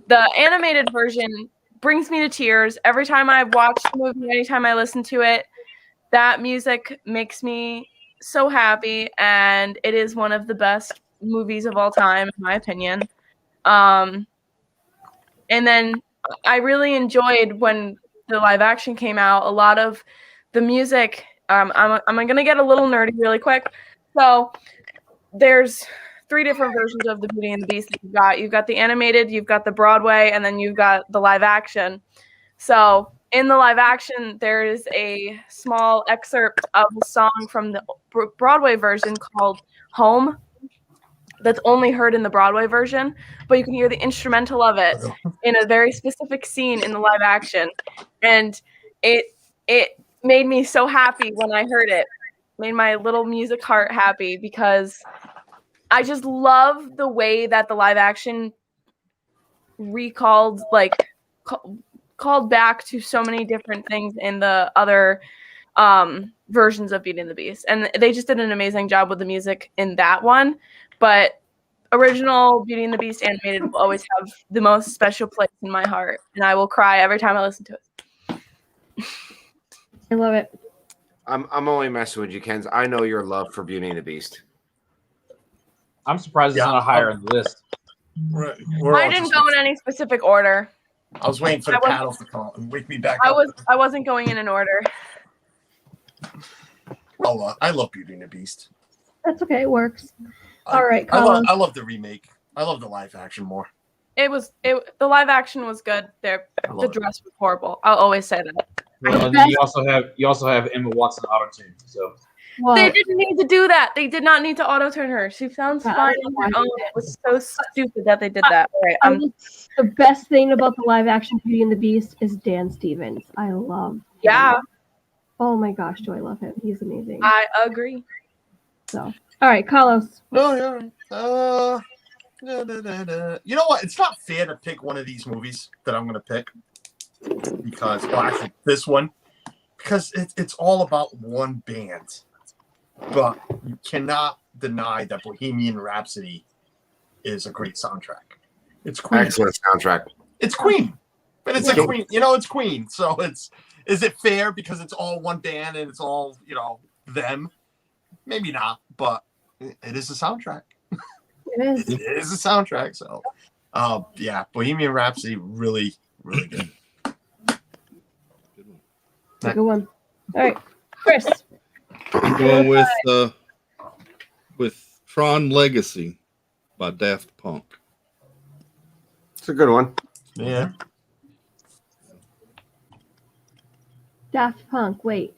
The animated version brings me to tears every time I watch the movie, anytime I listen to it. That music makes me so happy, and it is one of the best movies of all time, in my opinion. And then I really enjoyed when the live action came out. A lot of the music, I'm going to get a little nerdy really quick. So there's 3 different versions of the Beauty and the Beast that you've got. You've got the animated, you've got the Broadway, and then you've got the live action. So in the live action, there is a small excerpt of a song from the Broadway version called Home that's only heard in the Broadway version, but you can hear the instrumental of it in a very specific scene in the live action. And it made me so happy when I heard it. Made my little music heart happy because I just love the way that the live action called back to so many different things in the other versions of Beauty and the Beast. And they just did an amazing job with the music in that one. But original Beauty and the Beast animated will always have the most special place in my heart. And I will cry every time I listen to it. I love it. I'm only messing with you, Kenz. I know your love for Beauty and the Beast. I'm surprised it's not higher on the list. I didn't go in any specific order. I was waiting for the paddles to come and wake me back I up. I wasn't going in an order. Oh, I love Beauty and the Beast. That's okay. It works. All right, I Colin. love the remake. I love the live action more. The live action was good. The dress was horrible. I'll always say that. Well, and then you also have Emma Watson auto tune. So Well, They didn't need to do that. They did not need to auto-turn her. She sounds Yeah, I fine don't know on her why own. they It was so stupid that they did that. All right, the best thing about the live action Beauty and the Beast is Dan Stevens. I love him. yeah, Oh my gosh, do I love him? He's amazing. I agree. So, all right, Carlos. Oh yeah. You know what? It's not fair to pick one of these movies that I'm going to pick because, well, actually, this one because it's all about one band. But you cannot deny that Bohemian Rhapsody is a great soundtrack. It's Queen. Excellent soundtrack. It's Queen. But it's a Queen. It's Queen. So is it fair because it's all one band and it's all, them? Maybe not, but it is a soundtrack. It is. It is a soundtrack. So, yeah, Bohemian Rhapsody, really, really good. It's a good one. All right, Chris. I'm going with Tron Legacy by Daft Punk. It's a good one. Yeah. Daft Punk. Wait.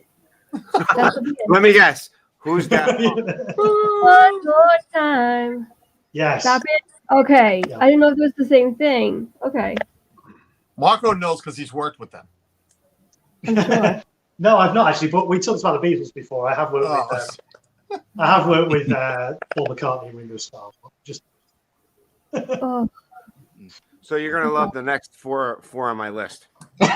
Let me guess. Who's Daft Punk? One more time. Yes. Stop it. Okay. Yeah. I didn't know if it was the same thing. Okay. Marco knows because he's worked with them. I'm sure. No, I've not actually, but we talked about the Beatles before. I have worked with Paul McCartney and Ringo Starr. Just Oh. So you're gonna love the next four on my list. The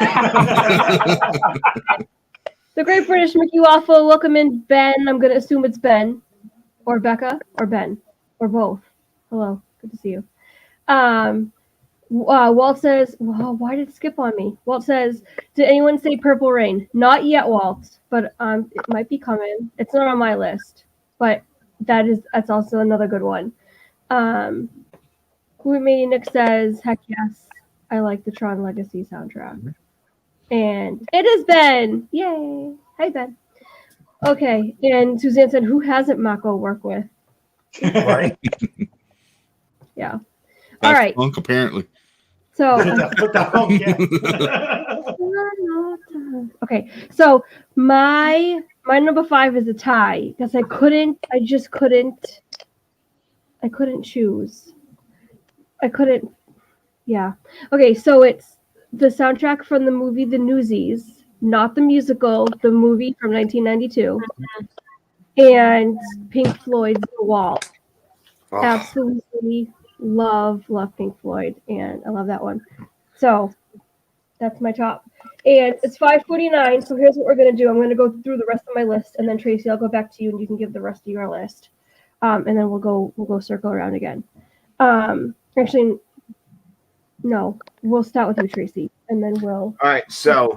Great British Mickey Waffle. Welcome in, Ben. I'm gonna assume it's Ben, or Becca, or Ben, or both. Hello. Good to see you. Walt says, well, why did it skip on me? Walt says, did anyone say Purple Rain? Not yet, Walt, but it might be coming. It's not on my list, but that's also another good one. Nick says, heck yes, I like the Tron Legacy soundtrack. And it is Ben! Yay! Hey, Ben. Okay, and Suzanne said, who hasn't Mako worked with? right. Yeah. Daft All right. Punk, apparently. So, Put that on, yeah. okay, so my number 5 is a tie because I just couldn't choose. Yeah. Okay, so it's the soundtrack from the movie The Newsies, not the musical, the movie from 1992, and Pink Floyd's The Wall. Oh, Absolutely love Pink Floyd, and I love that one. So that's my top. And it's 5:49, so here's what we're going to do. I'm going to go through the rest of my list, and then Tracy, I'll go back to you, and you can give the rest of your list. And then we'll go circle around again. Actually, no, we'll start with you, Tracy, and then we'll. all right. So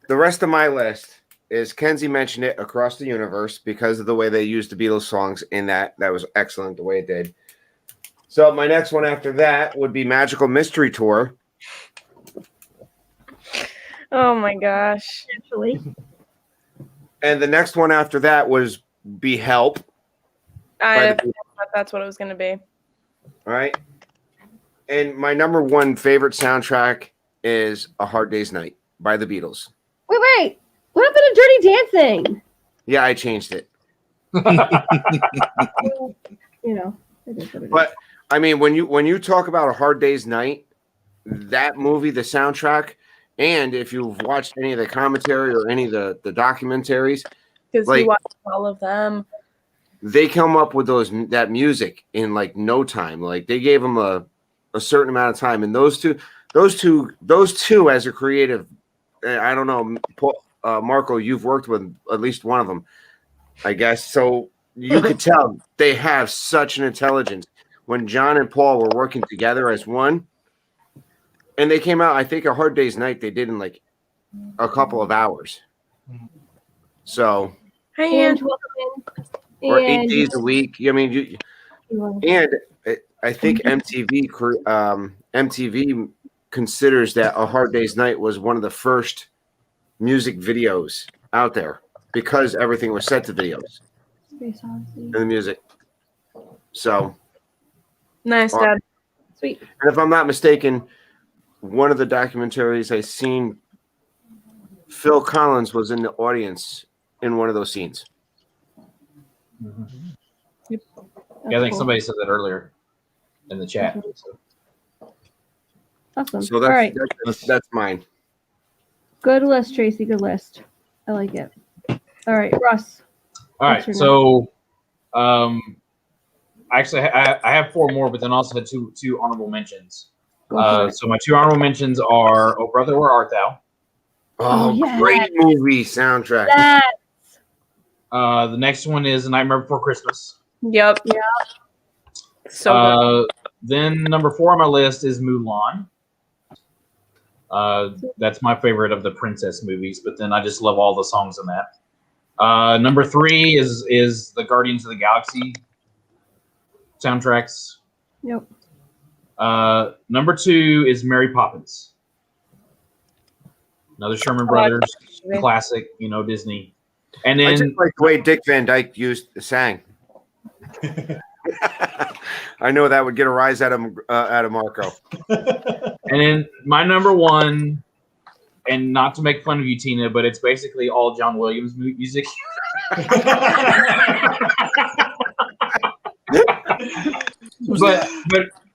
the rest of my list is Kenzie mentioned it, Across the Universe, because of the way they used the Beatles songs in that. That was excellent the way it did. So my next one after that would be Magical Mystery Tour. Oh my gosh. Actually, And the next one after that was Be Help. I thought that's what it was going to be. All right. And my number one favorite soundtrack is A Hard Day's Night by the Beatles. wait. What happened to Dirty Dancing? Yeah, I changed it. You know, it is what it is. But I mean, when you talk about A Hard Day's Night, that movie, the soundtrack, and if you've watched any of the commentary or any of the documentaries, Because like, you watched all of them. they come up with that music in like no time. Like they gave them a certain amount of time, and those two as a creative, I don't know, Marco, you've worked with at least one of them, I guess. So you could tell they have such an intelligence. When John and Paul were working together as one, and they came out, I think A Hard Day's Night they did in like a couple of hours. So, Hey, And Andrew. welcome in. or And 8 days a week. I mean, and I think MTV considers that A Hard Day's Night was one of the first music videos out there because everything was set to videos and the music. So Nice, Dad. Sweet. and if I'm not mistaken, one of the documentaries I seen Phil Collins was in the audience in one of those scenes. Mm-hmm. Yep. Yeah, I think cool. somebody said that earlier in the chat. Awesome. So All right. that's mine. Good list, Tracy. Good list. I like it. All right, Russ. All right, so actually, I have 4 more, but then also had two honorable mentions. So my 2 honorable mentions are "Oh Brother, Where Art Thou?" Oh, yes. Great movie soundtrack. Yes. The next one is "A Nightmare Before Christmas." Yep. Yeah. So good. Then number 4 on my list is Mulan. That's my favorite of the princess movies, but then I just love all the songs in that. Number 3 is the Guardians of the Galaxy soundtracks. Yep. Number 2 is Mary Poppins. Another Sherman Brothers classic, Disney. And then I just like the way Dick Van Dyke sang. I know that would get a rise out of Marco. And then my number 1, and not to make fun of you, Tina, but it's basically all John Williams music.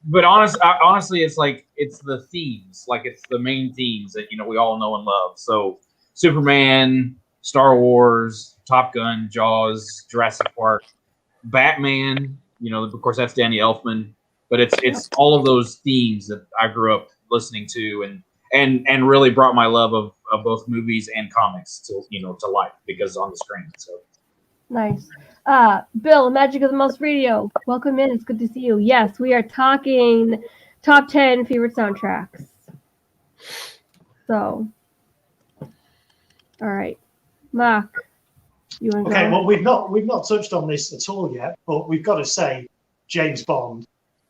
but honestly, it's the themes, it's the main themes that we all know and love. So Superman, Star Wars, Top Gun, Jaws, Jurassic Park, Batman. Of course, that's Danny Elfman. But it's all of those themes that I grew up listening to and really brought my love of both movies and comics to life because on the screen. So nice. Bill, Magic of the Mouse Radio. Welcome in. It's good to see you. Yes, we are talking top 10 favorite soundtracks. So, all right, Mark, you want to Okay, go? well, we've not touched on this at all yet, but we've got to say James Bond.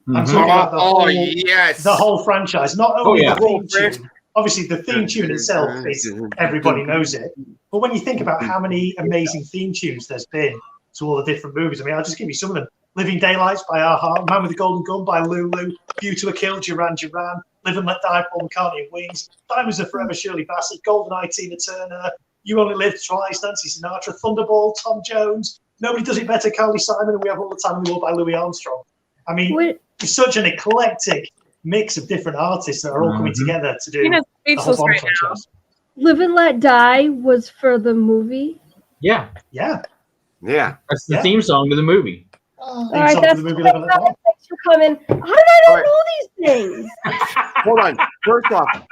Mm-hmm. I'm talking about the whole franchise, not only the theme tune. Obviously, the theme tune itself is everybody knows it. But when you think about how many amazing theme tunes there's been to all the different movies, I mean, I'll just give you some of them. Living Daylights by Aha, Man with the Golden Gun by Lulu, View to a Kill, Duran Duran, Live and Let Die, Paul McCartney and Wings, Diamonds Are Forever, Shirley Bassey, GoldenEye, Tina Turner, You Only Live Twice, Nancy Sinatra, Thunderball, Tom Jones, Nobody Does It Better, Carly Simon, and We Have All the Time in the World by Louis Armstrong. I mean, it's such an eclectic mix of different artists that are all coming together to do the whole Bond franchise. Live and Let Die was for the movie? Yeah. That's the theme song to the movie. All right, thanks for coming. How did I not know these things? Hold on. First off,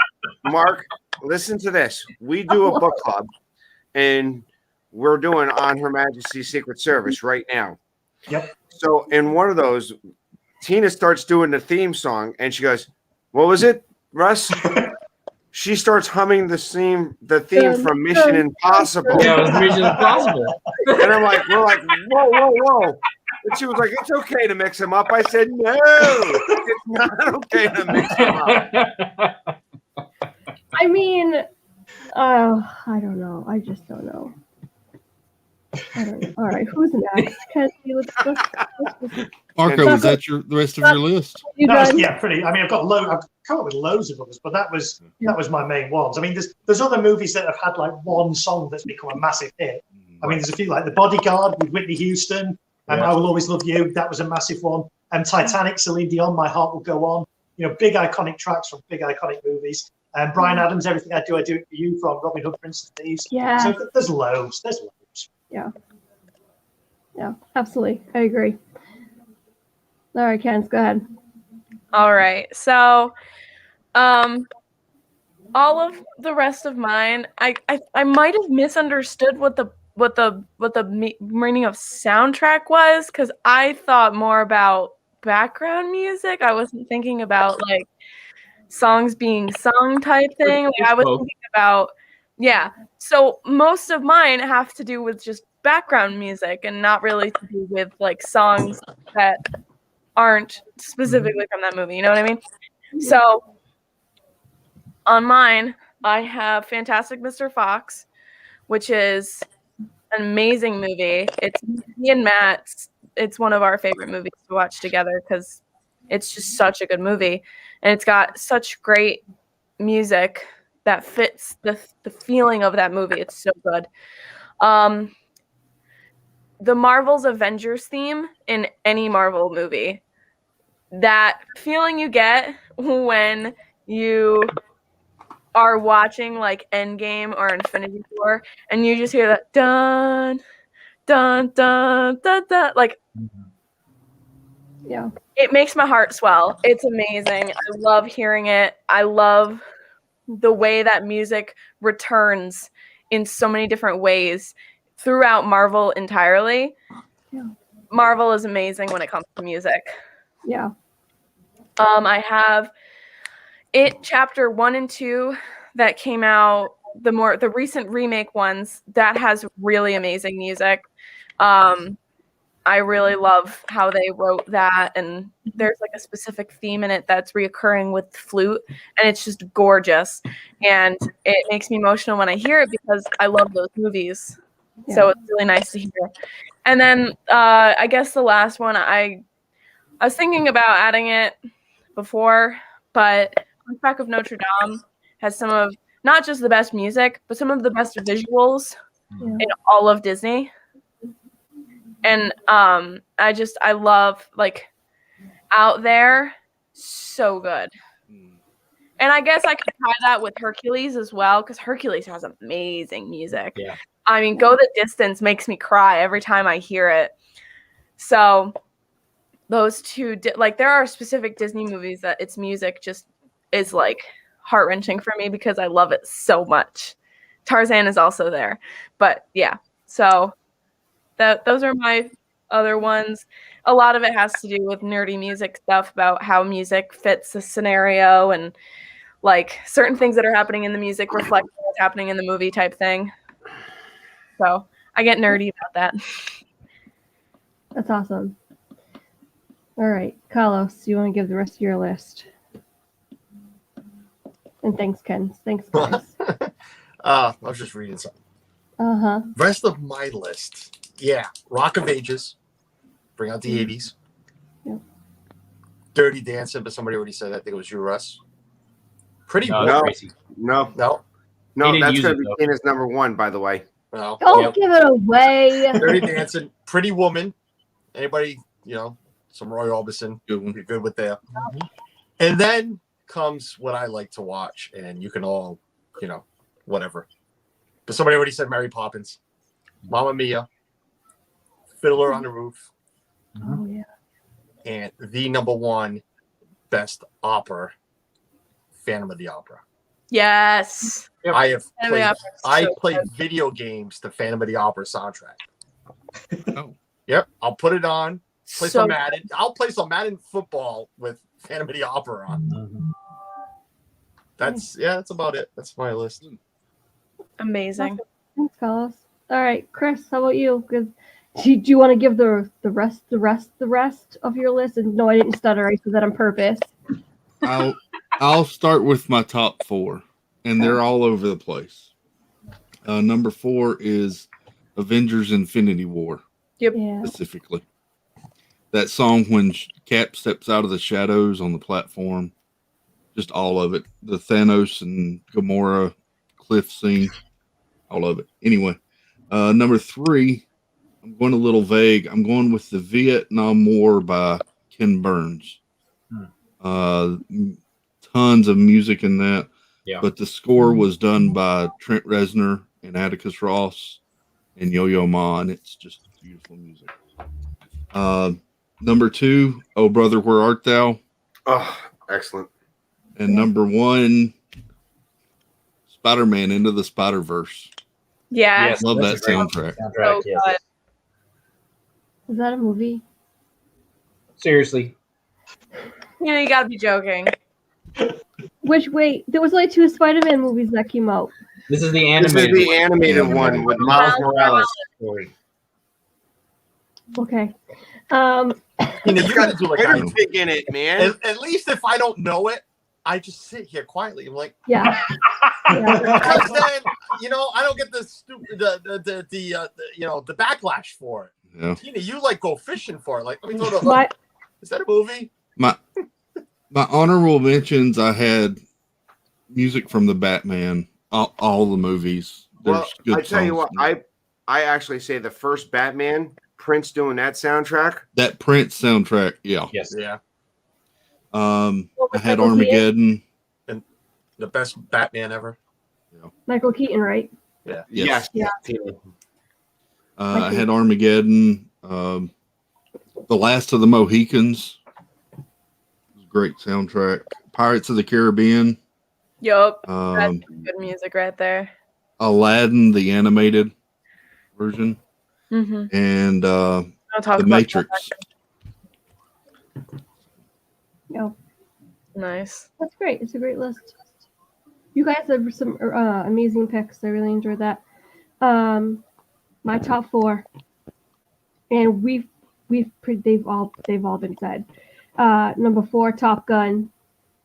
Mark, listen to this. We do a book club, and we're doing On Her Majesty's Secret Service right now. Yep. So in one of those, Tina starts doing the theme song, and she goes, "What was it, Russ?" She starts humming the theme from Mission Impossible. Yeah, it was Mission Impossible. And we're like, whoa. And she was like, "It's okay to mix them up." I said, "No, it's not okay to mix them up." I mean, I don't know. I just don't know. I don't know. All right, who's next? Marco, was that the rest of your list? Pretty. I mean, I've come up with loads of others, but that was my main ones. I mean, there's other movies that have had one song that's become a massive hit. I mean, there's a few like The Bodyguard with Whitney Houston, and I Will Always Love You. That was a massive one. And Titanic, Celine Dion, My Heart Will Go On. Big iconic tracks from big iconic movies. And Bryan Adams, Everything I Do it For You from Robin Hood, Prince of Thieves. Yeah. So there's loads. Yeah, absolutely. I agree. All right, Kens, go ahead. All right. So, all of the rest of mine, I might have misunderstood what the meaning of soundtrack was, because I thought more about background music. I wasn't thinking about songs being sung type thing. I was thinking about So most of mine have to do with just background music and not really to do with songs that aren't specifically from that movie. You know what I mean? So on mine, I have Fantastic Mr. Fox, which is an amazing movie. It's me and Matt. It's one of our favorite movies to watch together because it's just such a good movie. And it's got such great music that fits the feeling of that movie. It's so good. The Marvel's Avengers theme in any Marvel movie, that feeling you get when you are watching like Endgame or Infinity War and you just hear that dun dun dun dun dun, like Yeah. it makes my heart swell. It's amazing. I love hearing it. I love the way that music returns in so many different ways throughout Marvel entirely. Yeah. Marvel is amazing when it comes to music. Yeah. I have It Chapter 1 and 2 that came out, the recent remake ones, that has really amazing music. I really love how they wrote that, and there's like a specific theme in it that's reoccurring with flute, and it's just gorgeous. And it makes me emotional when I hear it because I love those movies. Yeah. So it's really nice to hear. And then I guess the last one, I was thinking about adding it before, but Hunchback of Notre Dame has some of not just the best music, but some of the best visuals in all of Disney. And I love, like, Out There, so good. And I guess I could tie that with Hercules as well, because Hercules has amazing music. Yeah. I mean, Go the Distance makes me cry every time I hear it. So those two, like, there are specific Disney movies that its music just is like heart-wrenching for me because I love it so much. Tarzan is also there. But yeah, so those are my other ones. A lot of it has to do with nerdy music stuff about how music fits a scenario and like certain things that are happening in the music reflect what's happening in the movie type thing. So I get nerdy about that. That's awesome. All right, Carlos, you want to give the rest of your list? And thanks, Ken. Thanks, guys. I was just reading something. Uh-huh. Rest of my list. Yeah. Rock of Ages. Bring out the 80s. Yep. Dirty Dancing, but somebody already said that. I think it was you, Russ. Pretty No, No. Tracy. No. No, He didn't that's use going it, to be though. seen as number one, by the way. No. Don't Yep. give it away. Dirty Dancing. Pretty Woman. Anybody, some Roy Orbison. Good one. Be good with that. And then comes what I like to watch, and you can all, whatever. But somebody already said Mary Poppins, Mamma Mia, Fiddler on the Roof, Oh, yeah. and the number one best opera, Phantom of the Opera. Yes. Yep. I have Phantom of the played. Opera is I so played good. video games to Phantom of the Opera soundtrack. Oh. Yep, I'll put it on. Play So some Madden. I'll play some Madden football with Phantom of the Opera on. Mhm. That's about it. That's my list. amazing. Thanks, Carlos. All right, Chris, how about you? Do you want to give the rest of your list? And no, I didn't stutter. I said that on purpose. I'll start with my top four, and they're all over the place. Number 4 is Avengers Infinity War, Yeah. specifically. That song when Cap steps out of the shadows on the platform, just all of it. The Thanos and Gamora cliff scene, all of it. Anyway, number 3, I'm going a little vague. I'm going with the Vietnam War by Ken Burns. Tons of music in that. Yeah. But the score was done by Trent Reznor and Atticus Ross and Yo-Yo Ma, and it's just beautiful music. Number 2, Oh Brother, Where Art Thou? Oh, excellent. And number 1, Spider-Man Into the Spider-Verse. Yes. Love that's that a great soundtrack. So yes. good. Is that a movie? Seriously. You gotta be joking. Wait, there was only 2 Spider-Man movies that came out. This is the This is animated. the animated one with Miles Morales. story. Okay. You got to do like I do. Everything in it, man. At least if I don't know it, I just sit here quietly. I'm like, Yeah. Yeah. because then I don't get the stupid the backlash for it. Yeah. Tina, you go fishing for it. Like, let me throw the My, Is that a movie? My honorable mentions, I had music from the Batman, all the movies. There's Well, good I tell you songs what, in there. I actually say the first Batman, Prince doing that soundtrack. That Prince soundtrack, yeah. Yes. Yeah. I had Michael Armageddon. The best Batman ever. Michael Keaton, right? Yeah. Yes. Yeah. I had Armageddon. The Last of the Mohicans. Great soundtrack. Pirates of the Caribbean. Yup. That's good music right there. Aladdin, the animated version. Mm-hmm. And I'll talk The about Matrix. No, Nice. that's great. It's a great list. You guys have some amazing picks. I really enjoyed that. My top 4, and they've all been said. Number 4, Top Gun.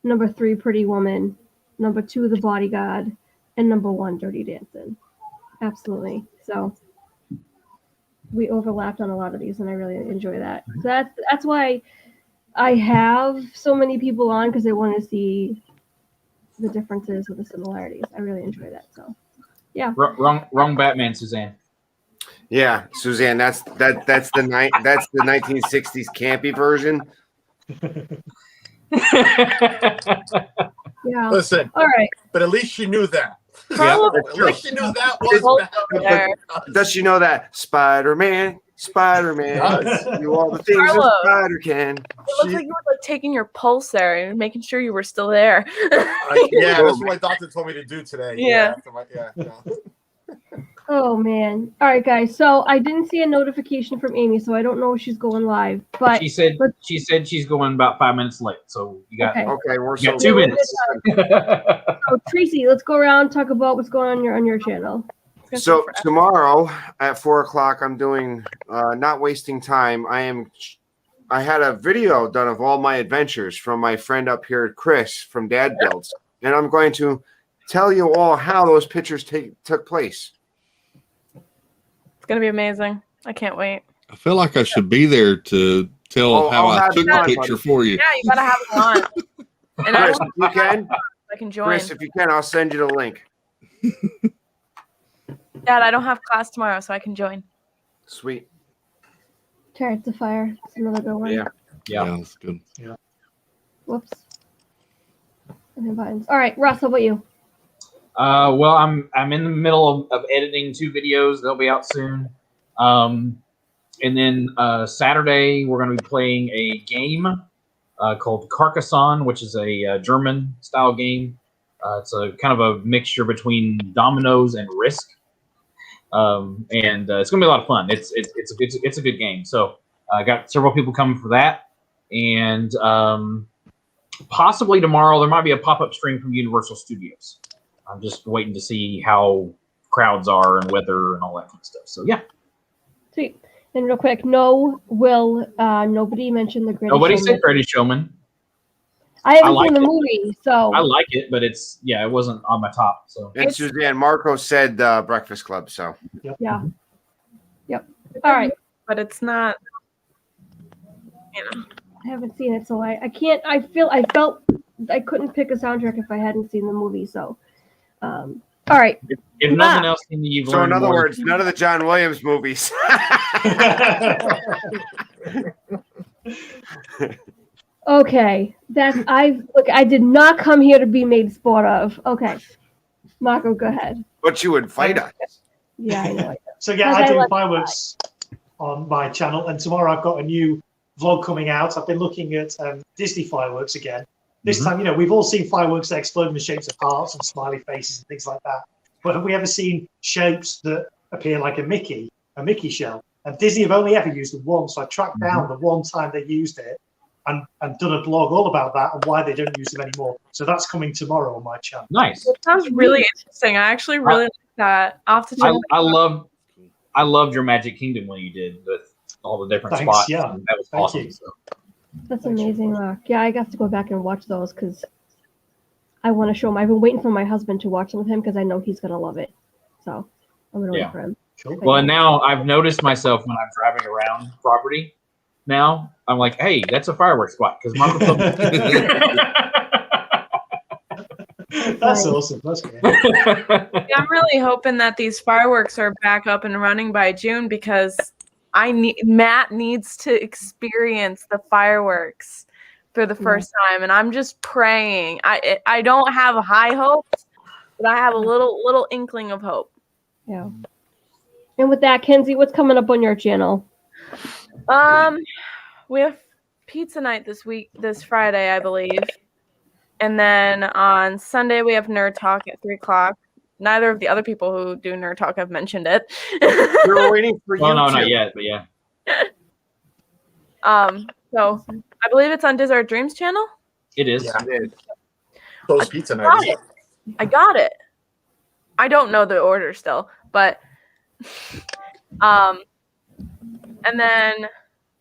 Number 3, Pretty Woman. Number 2, The Bodyguard, and number 1, Dirty Dancing. Absolutely. So we overlapped on a lot of these, and I really enjoy that. So that's why I have so many people on, because I want to see the differences with the similarities. I really enjoy that. So yeah. Wrong Batman, Suzanne. Yeah, Suzanne, that's the 1960s campy version. Yeah. Listen. All right. But at least she knew that. Carlo, At least she knew that was there. Does she know that Spider-Man, do all the things Carlo. a spider can? It looks like you were like taking your pulse there and making sure you were still there. Yeah, that's what my doctor told me to do today. Yeah. Oh man. All right, guys. So I didn't see a notification from Amy, so I don't know if she's going live. But she said she's going about 5 minutes late. So you got okay. We're you got so 2 minutes. So Tracy, let's go around, talk about what's going on your channel. So tomorrow at 4:00, I'm doing Not Wasting Time. I had a video done of all my adventures from my friend up here, Chris from Dad Builds, and I'm going to tell you all how those pictures took place. It's gonna be amazing. I can't wait. I feel like I should be there to tell how I took the picture for you. Yeah, you gotta have it on. And Chris, if you can, I can join. Chris, if you can, I'll send you the link. Dad, I don't have class tomorrow, so I can join. Sweet. Chariots of Fire. That's another good one. Yeah, that's good. Yeah. Whoops. And buttons. All right, Russ, how about you? Well, I'm in the middle of editing 2 videos. They'll be out soon. And then Saturday we're going to be playing a game called Carcassonne, which is a German style game. It's a kind of a mixture between dominoes and Risk. And it's gonna be a lot of fun. It's a good game. So I got several people coming for that, and possibly tomorrow there might be a pop-up stream from Universal Studios. I'm just waiting to see how crowds are and weather and all that kind of stuff. So yeah. Sweet. And real quick, nobody mentioned The Greatest Nobody Showman. said Greatest Showman. I haven't like seen the it. movie, so I like it, but it wasn't on my top. So And Suzanne, Marco said Breakfast Club, so. yeah. Yep. All right. But it's not, you know. I haven't seen it, so I can't. I felt I couldn't pick a soundtrack if I hadn't seen the movie. So, all right. if nothing else, then you've So in learned other more. words, none of the John Williams movies. Okay, I did not come here to be made sport of. Okay, Marco, go ahead. But you would fight us. Yeah, I know. So yeah, I do fireworks on my channel, and tomorrow I've got a new vlog coming out. I've been looking at Disney fireworks again. This time, we've all seen fireworks that explode in the shapes of hearts and smiley faces and things like that. But have we ever seen shapes that appear like a Mickey shell? And Disney have only ever used it once. So I tracked down the one time they used it and done a blog all about that and why they don't use them anymore. So that's coming tomorrow on my channel. Nice. It sounds really interesting. I actually really like that. I'll have to check. I loved your Magic Kingdom when you did with all the different Thanks, spots. yeah. And that was Thank awesome. you. So. That's amazing, Mark. Yeah, I got to go back and watch those because I want to show him. I've been waiting for my husband to watch them with him because I know he's gonna love it. So I'm gonna wait for him. Cool. Well, and now I've noticed myself when I'm driving around property. Now I'm like, hey, that's a fireworks spot because Marco. That's awesome. That's great. I'm really hoping that these fireworks are back up and running by June because Matt needs to experience the fireworks for the first time, and I'm just praying. I don't have high hopes, but I have a little inkling of hope. Yeah. And with that, Kenzie, what's coming up on your channel? We have pizza night this Friday, I believe. And then on Sunday, we have Nerd Talk at 3 o'clock. Neither of the other people who do Nerd Talk have mentioned it. We're waiting for you. Well, no, not yet, but yeah. So I believe it's on Dizzard Dreams channel. It is. Yeah, those pizza nights. I got it. I don't know the order still, but and then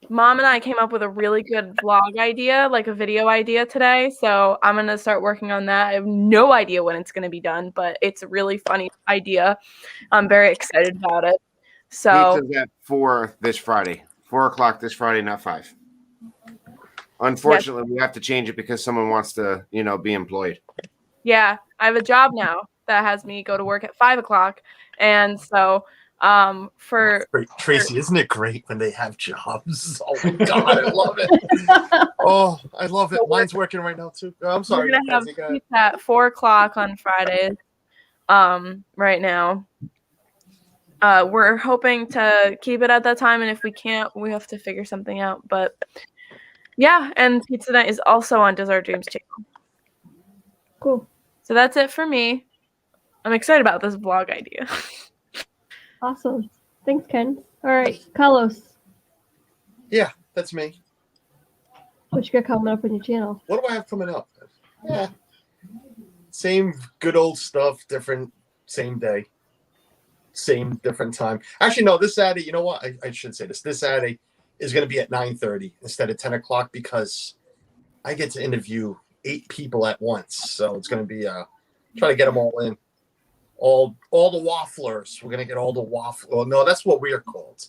Mom and I came up with a really good vlog idea, like a video idea today. So I'm going to start working on that. I have no idea when it's going to be done, but it's a really funny idea. I'm very excited about it. So Pizza's at 4 this Friday. 4 o'clock this Friday, not 5. Unfortunately, we have to change it because someone wants to, be employed. yeah, I have a job now that has me go to work at 5 o'clock. And so Tracy, isn't it great when they have jobs? Oh my God, I love it. Oh, I love it. Mine's working right now too. I'm sorry. We're gonna have pizza at 4 o'clock on Fridays. Right now. We're hoping to keep it at that time, and if we can't, we have to figure something out. But yeah, and pizza night is also on Dizzard Dreams channel. Cool. So that's it for me. I'm excited about this vlog idea. Awesome. Thanks, Ken. All right, Carlos. Yeah, that's me. What you got coming up on your channel? What do I have coming up? Yeah. Same good old stuff, different, same day. Same different time. Actually, no, this Saturday, you know what? I should say this. This Saturday is going to be at 9:30 instead of 10 o'clock because I get to interview 8 people at once. So it's going to be try to get them all in. All the wafflers. We're going to get all the waffle. Well, no, that's what we're called.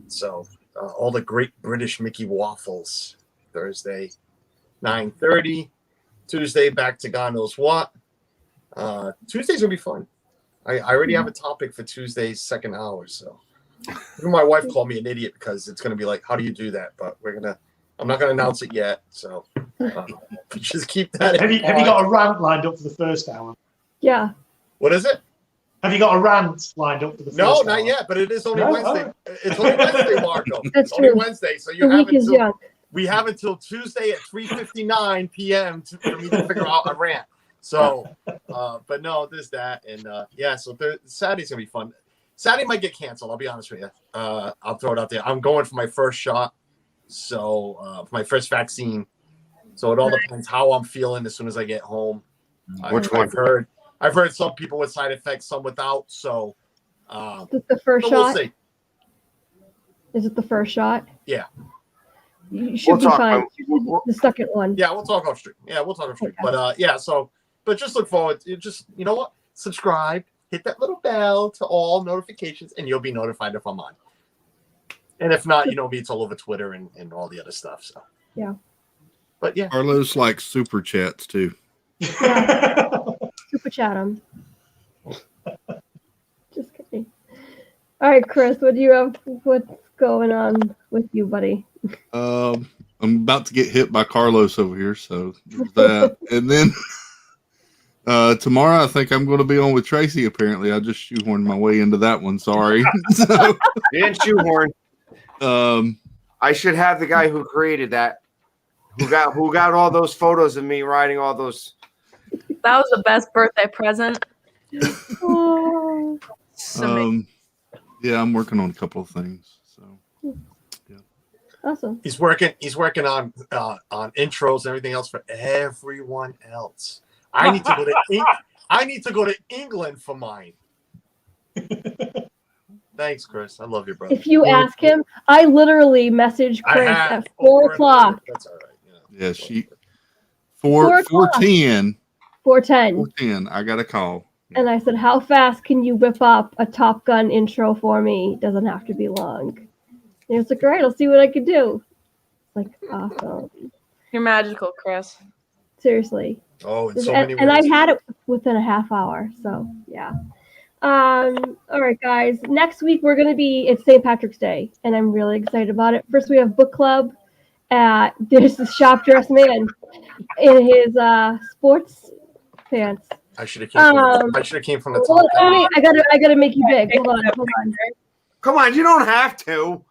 So all the great British Mickey waffles. Thursday, 9:30. Tuesday, back to God knows what. Tuesday's going to be fun. I already have a topic for Tuesday's second hour. So even my wife called me an idiot because it's going to be like, how do you do that? But I'm not going to announce it yet. So just keep that Have you got a rant lined up for the first hour? Yeah. What is it? Have you got a rant lined up for the first hour? No, not yet, but it is only Wednesday. It's only Wednesday, Marco. That's It's only true. Wednesday. So The week is young. we have until Tuesday at 3:59 p.m. for me to figure out a rant. So, but no, there's that. And yeah, so Saturday's going to be fun. Saturday might get canceled. I'll be honest with you. I'll throw it out there. I'm going for my first shot. So, for my first vaccine. So it all depends how I'm feeling as soon as I get home. Which one? I've heard some people with side effects, some without. So, Is it the first but shot? we'll see. Is it the first shot? Yeah. You should be fine. The second one. Yeah, we'll talk off stream. Okay. But yeah, but just look forward. You know what? Subscribe, hit that little bell to all notifications, and you'll be notified if I'm on. And if not, you know me, it's all over Twitter and all the other stuff. So yeah. But yeah. Carlos likes super chats too. Yeah. Super chat him. Just kidding. All right, Chris, what do you have? What's going on with you, buddy? I'm about to get hit by Carlos over here, so there's that. And then tomorrow, I think I'm going to be on with Tracy. Apparently, I just shoehorned my way into that one. Sorry. So, And shoehorn. I should have the guy who created that, who got all those photos of me riding all those. That was the best birthday present. Oh. Yeah, I'm working on a couple of things. So, yeah. Awesome. He's working on intros and everything else for everyone else. I need to go to England for mine. Thanks, Chris. I love you, brother. If you ask him, I literally messaged Chris at 4 o'clock. That's all right. Yeah, she 4:10. 4:10. I got a call. And I said, how fast can you whip up a Top Gun intro for me? Doesn't have to be long. And he was like, all right, I'll see what I can do. Like, awesome. You're magical, Chris. Seriously. Oh, in so many ways. And I had it within a half hour. So yeah. All right, guys. Next week it's St. Patrick's Day, and I'm really excited about it. First, we have book club. There's the shop dressed man in his sports pants. I should have came from the top. Wait, I gotta make you big. Hold on. Come on, you don't have to.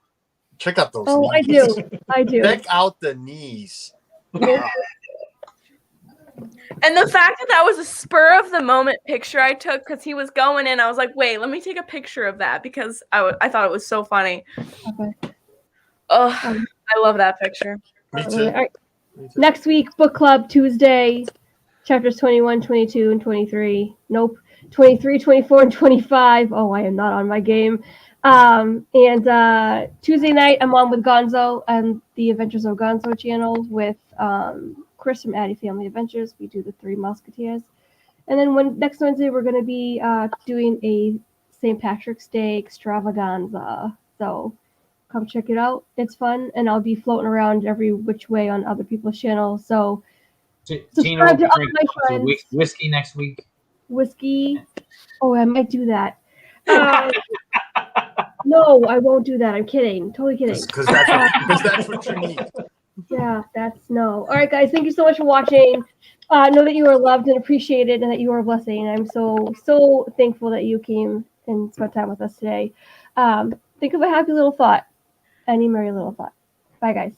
Check out those. Oh, knees. I do. Check out the knees. And the fact that was a spur of the moment picture I took because he was going in, I was like, wait, let me take a picture of that because I thought it was so funny. Okay. Oh, I love that picture. Me too. All right. Next week, book club Tuesday, chapters 21, 22, and 23. Nope. 23, 24, and 25. Oh, I am not on my game. And Tuesday night, I'm on with Gonzo and the Adventures of Gonzo channel with Chris from Addy Family Adventures. We do the Three Musketeers. And then next Wednesday, we're going to be doing a St. Patrick's Day extravaganza. So come check it out. It's fun. And I'll be floating around every which way on other people's channels. So subscribe to all my friends. Whiskey next week. Whiskey. Oh, I might do that. No, I won't do that. I'm kidding. Totally kidding. Because that's what you need. Yeah, that's no. All right, guys. Thank you so much for watching. Know that you are loved and appreciated and that you are a blessing. I'm so thankful that you came and spent time with us today. Think of a happy little thought. Any merry little thought. Bye, guys.